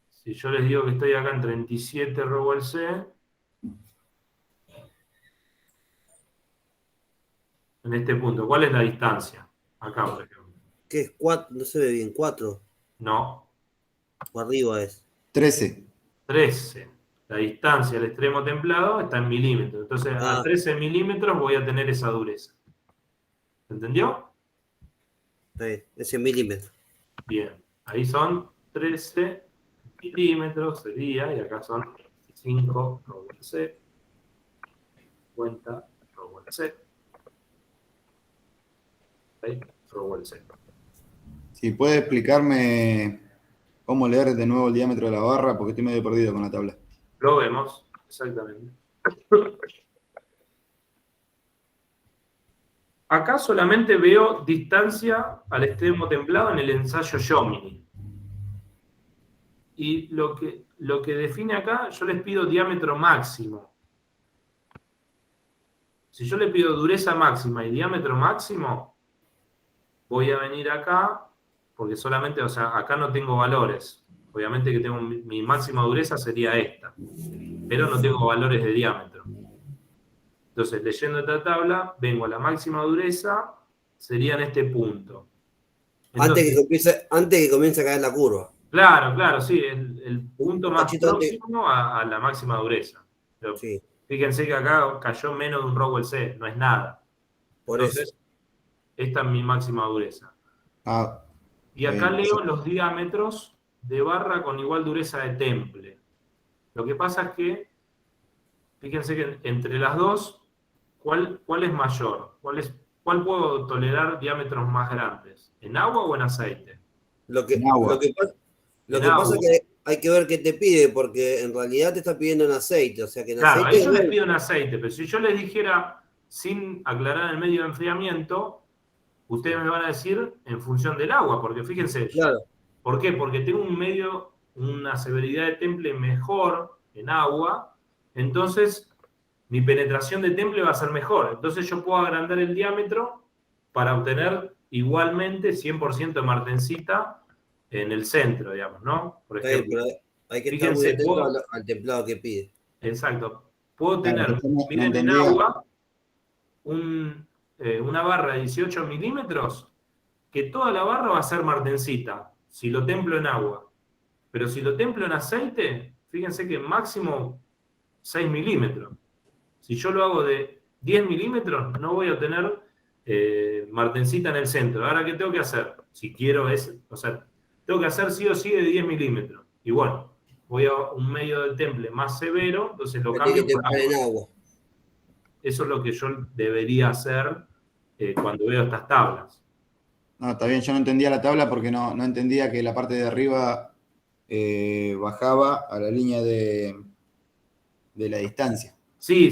Si yo les digo que estoy acá en 37 Rowell C, en este punto, ¿cuál es la distancia? Acá, por ejemplo. ¿Qué es 4? No se ve bien. 4. No, O arriba es. 13. 13. La distancia al extremo templado está en milímetros. Entonces, a 13 milímetros voy a tener esa dureza. ¿Se entendió? Está bien. Es en milímetros. Bien. Ahí son 13 milímetros sería, y acá son 25 Rowell C, 50 Rowell C, 6 Rowell C. Si puede explicarme cómo leer de nuevo el diámetro de la barra, porque estoy medio perdido con la tabla. Lo vemos, exactamente. Acá solamente veo distancia al extremo templado en el ensayo Jomini. Y lo que define acá, yo les pido diámetro máximo. Si yo le pido dureza máxima y diámetro máximo, voy a venir acá, porque solamente, o sea, acá no tengo valores. Obviamente que tengo mi máxima dureza sería esta, pero no tengo valores de diámetro. Entonces, leyendo esta tabla, vengo a la máxima dureza, sería en este punto. Entonces, Antes que comience a caer la curva. claro, sí, el punto más cachito antes. próximo a la máxima dureza. Pero Sí, fíjense que acá cayó menos de un Rowell C, no es nada. por Entonces, eso. esta es mi máxima dureza. Ah, Y acá leo los diámetros de barra con igual dureza de temple. Lo que pasa es que, fíjense que entre las dos, ¿cuál es mayor? ¿Cuál puedo tolerar diámetros más grandes? ¿En agua o en aceite? En agua. Lo que En pasa agua. es que hay que ver qué te pide, porque en realidad te está pidiendo en aceite. O sea que en Claro, ahí aceite. yo les pido en aceite, pero si yo les dijera sin aclarar el medio de enfriamiento, ustedes me van a decir en función del agua, porque fíjense, Claro. ¿por qué? Porque tengo un medio, una severidad de temple mejor en agua, entonces mi penetración de temple va a ser mejor. Entonces yo puedo agrandar el diámetro para obtener igualmente 100% de martensita en el centro, digamos, ¿no? Por Está bien, ejemplo, pero hay que estar muy fíjense, atento al templado que pide. exacto, puedo Claro, tener, yo no miren, en entendía. agua, una barra de 18 milímetros, que toda la barra va a ser martensita, si lo templo en agua. Pero si lo templo en aceite, fíjense que máximo 6 milímetros. Si yo lo hago de 10 milímetros, no voy a tener martensita en el centro. Ahora, ¿qué tengo que hacer? Si quiero o sea, tengo que hacer sí o sí de 10 milímetros. Y bueno, voy a un medio de temple más severo, entonces lo Que tiene cambio que por templar agua. en agua. Eso es lo que yo debería hacer cuando veo estas tablas. No, está bien, yo no entendía la tabla porque no entendía que la parte de arriba bajaba a la línea de la distancia. Sí,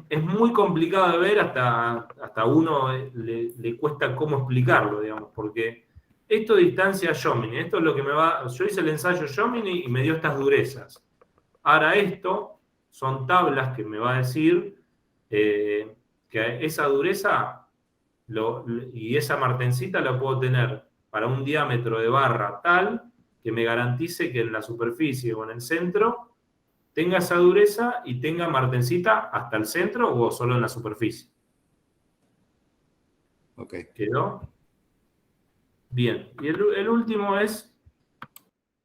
es muy complicado de ver, hasta uno le cuesta cómo explicarlo, digamos, porque esto de distancia Jomini, esto es lo que me va. Yo hice el ensayo Jomini y me dio estas durezas. Ahora esto son tablas que me va a decir que esa dureza y esa martensita la puedo tener para un diámetro de barra tal que me garantice que en la superficie o en el centro tenga esa dureza y tenga martensita hasta el centro o solo en la superficie. Ok. ¿Quedó? Bien. Y el último es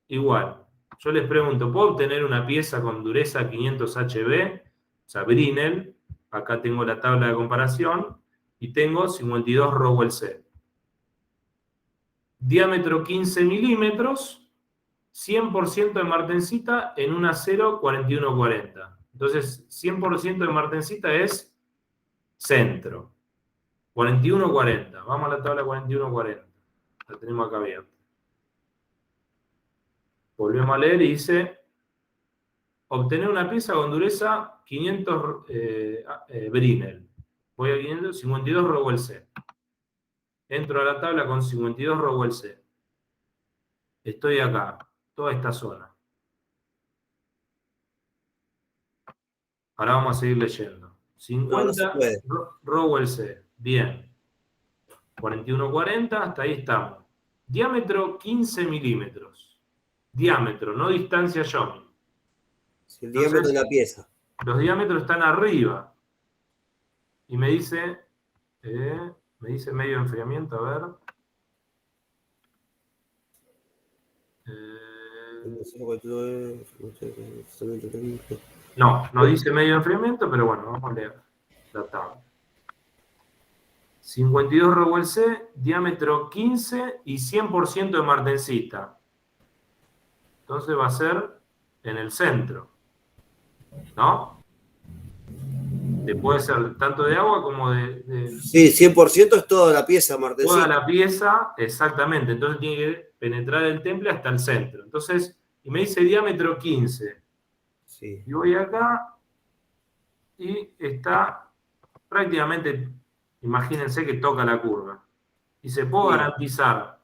igual. Yo les pregunto, ¿puedo obtener una pieza con dureza 500 HB? O sea, Brinell. Acá tengo la tabla de comparación. Y tengo 52 Rowell C. Diámetro 15 milímetros. 100% de martensita en un acero 4140. Entonces, 100% de martensita es centro. 4140. Vamos a la tabla 4140. La tenemos acá abierta. Volvemos a leer y dice: obtener una pieza con dureza 500 Brinell. Voy a 500, 52 Rowell C. Entro a la tabla con 52 Rowell C. Estoy acá, toda esta zona. Ahora vamos a seguir leyendo. 50 No se puede. Rowell C. Bien. 4140, hasta ahí estamos. Diámetro 15 milímetros. Diámetro, no distancia Jomini. El diámetro de la pieza. Los diámetros están arriba. Y me dice medio enfriamiento, a ver. No dice medio enfriamiento, pero bueno, vamos a leer la tabla. 52 Rowell C, diámetro 15 y 100% de martensita. Entonces va a ser en el centro, ¿no? Puede ser tanto de agua como de... Sí, 100% es toda la pieza, martensita. Toda la pieza, exactamente. Entonces tiene que penetrar el temple hasta el centro. Entonces, y me dice diámetro 15. Sí. Y voy acá y está prácticamente, imagínense que toca la curva. Y se puedo garantizar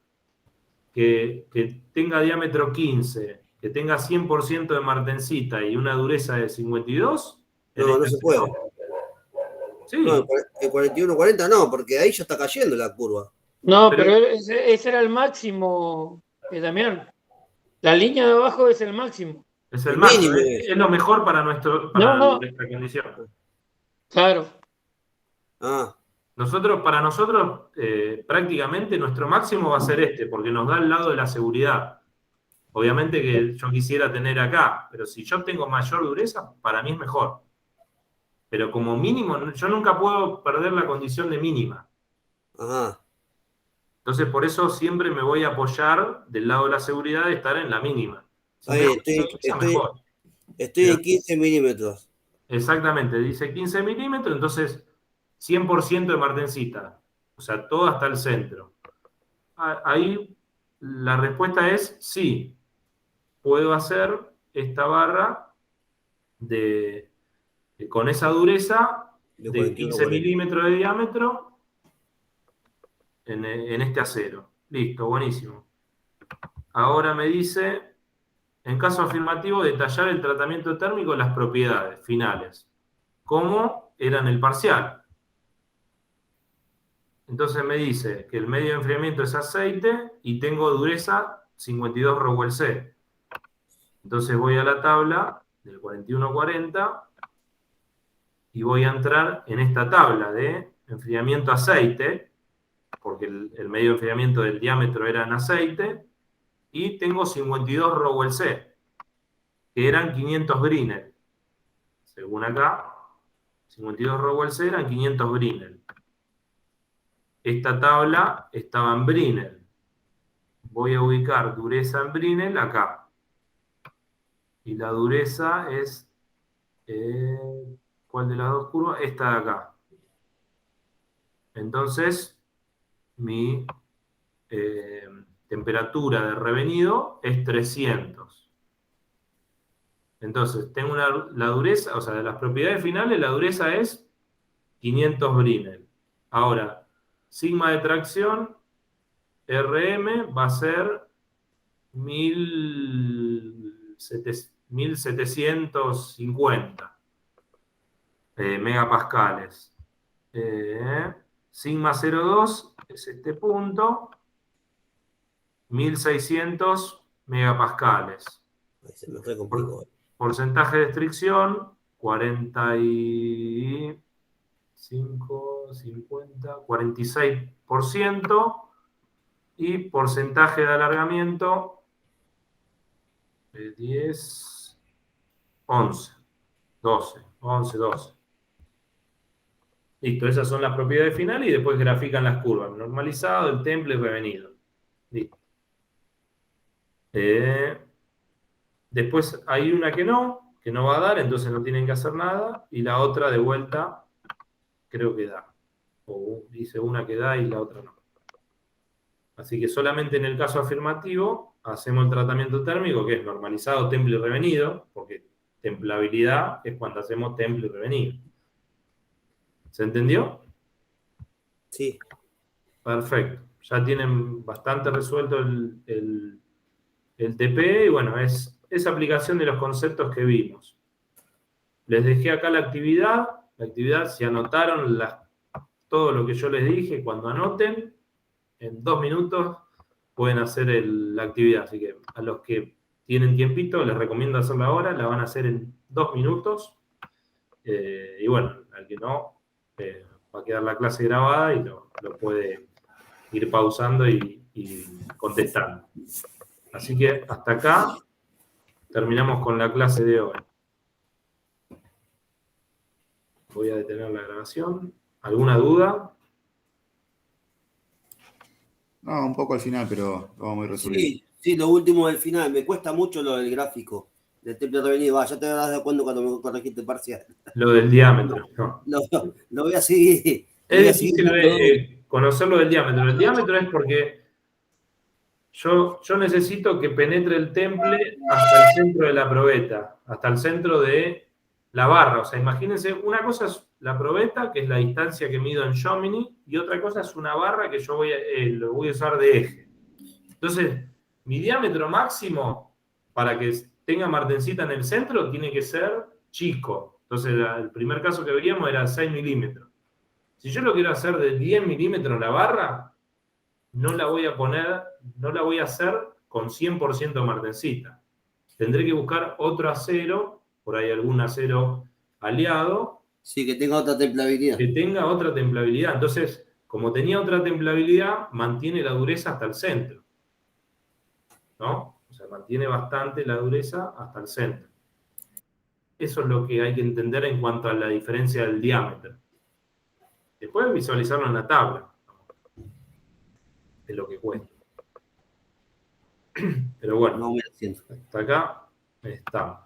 que tenga diámetro 15, que tenga 100% de martensita y una dureza de 52. No se puede. Sí, No, el 41-40 no, porque ahí ya está cayendo la curva. No, Pero- pero ese era el máximo, Damián. La línea de abajo es el máximo. es el El máximo, mínimo es lo mejor para, No, no, nuestra condición. claro. Para nosotros, prácticamente nuestro máximo va a ser este, porque nos da el lado de la seguridad. Obviamente que yo quisiera tener acá, pero si yo tengo mayor dureza, para mí es mejor. Pero como mínimo, yo nunca puedo perder la condición de mínima. Ajá. Entonces, por eso siempre me voy a apoyar del lado de la seguridad de estar en la mínima. Si Está bien, mejor sea, mejor. estoy en 15 milímetros. Exactamente, dice 15 milímetros, entonces 100% de martensita. O sea, todo hasta el centro. Ahí la respuesta es sí. Puedo hacer esta barra con esa dureza De de 41, 15 40. milímetros de diámetro en este acero. Listo, buenísimo. Ahora me dice, en caso afirmativo, detallar el tratamiento térmico, las propiedades finales, como eran el parcial. Entonces me dice que el medio de enfriamiento es aceite y tengo dureza 52 Rowell C. Entonces voy a la tabla del 4140 y voy a entrar en esta tabla de enfriamiento aceite, porque el medio de enfriamiento del diámetro era en aceite, y tengo 52 Rowell C, que eran 500 Brinell. Según acá, 52 Rowell C eran 500 Brinell. Esta tabla estaba en Brinell. Voy a ubicar dureza en Brinell acá. Y la dureza es... ¿cuál de las dos curvas? Esta de acá. Entonces, mi temperatura de revenido es 300. Entonces, tengo la dureza, o sea, de las propiedades finales, la dureza es 500 Brinell. Ahora, sigma de tracción, RM, va a ser 1750 megapascales. Sigma 02 es este punto, 1600 megapascales. Se me fue complicado. Porcentaje de fricción, 45, 50, 46%. Y porcentaje de alargamiento, 10, 11, 12, 11, 12. Listo, esas son las propiedades finales y después grafican las curvas. Normalizado, el temple y revenido. Listo. Después hay una que no va a dar, entonces no tienen que hacer nada. Y la otra de vuelta, creo que da. O dice una que da y la otra no. Así que solamente en el caso afirmativo hacemos el tratamiento térmico, que es normalizado, temple y revenido, porque templabilidad es cuando hacemos temple y revenido. ¿Se entendió? Sí. Perfecto. Ya tienen bastante resuelto el TP y bueno, es aplicación de los conceptos que vimos. Les dejé acá la actividad. La actividad, si anotaron todo lo que yo les dije, cuando anoten, en 2 minutos pueden hacer la actividad. Así que a los que tienen tiempito, les recomiendo hacerla ahora. La van a hacer en 2 minutos. Y bueno, al que no, va a quedar la clase grabada y lo puede ir pausando y contestando. Así que hasta acá terminamos con la clase de hoy. Voy a detener la grabación. ¿Alguna duda? No, un poco al final, pero lo vamos a ir resolviendo. Sí, lo último del final. Me cuesta mucho lo del gráfico del temple revenido. Ya te darás de cuenta cuando me corregiste el parcial. Lo del diámetro. No. Lo voy a seguir. Es difícil conocer lo del diámetro. El diámetro es porque yo necesito que penetre el temple hasta el centro de la probeta, hasta el centro de la barra. O sea, imagínense, una cosa es la probeta, que es la distancia que mido en Jomini, y otra cosa es una barra que yo lo voy a usar de eje. Entonces, mi diámetro máximo para que tenga martensita en el centro tiene que ser chico. Entonces, el primer caso que veíamos era 6 milímetros. Si yo lo quiero hacer de 10 milímetros la barra, no la voy a hacer con 100% martensita. Tendré que buscar otro acero, por ahí algún acero aliado, Sí, que tenga otra templabilidad. que tenga otra templabilidad. Entonces, como tenía otra templabilidad, mantiene la dureza hasta el centro, ¿no? O sea, mantiene bastante la dureza hasta el centro. Eso es lo que hay que entender en cuanto a la diferencia del diámetro. Después visualizarlo en la tabla, de lo que cuesta. Pero bueno, No me siento. hasta acá estamos.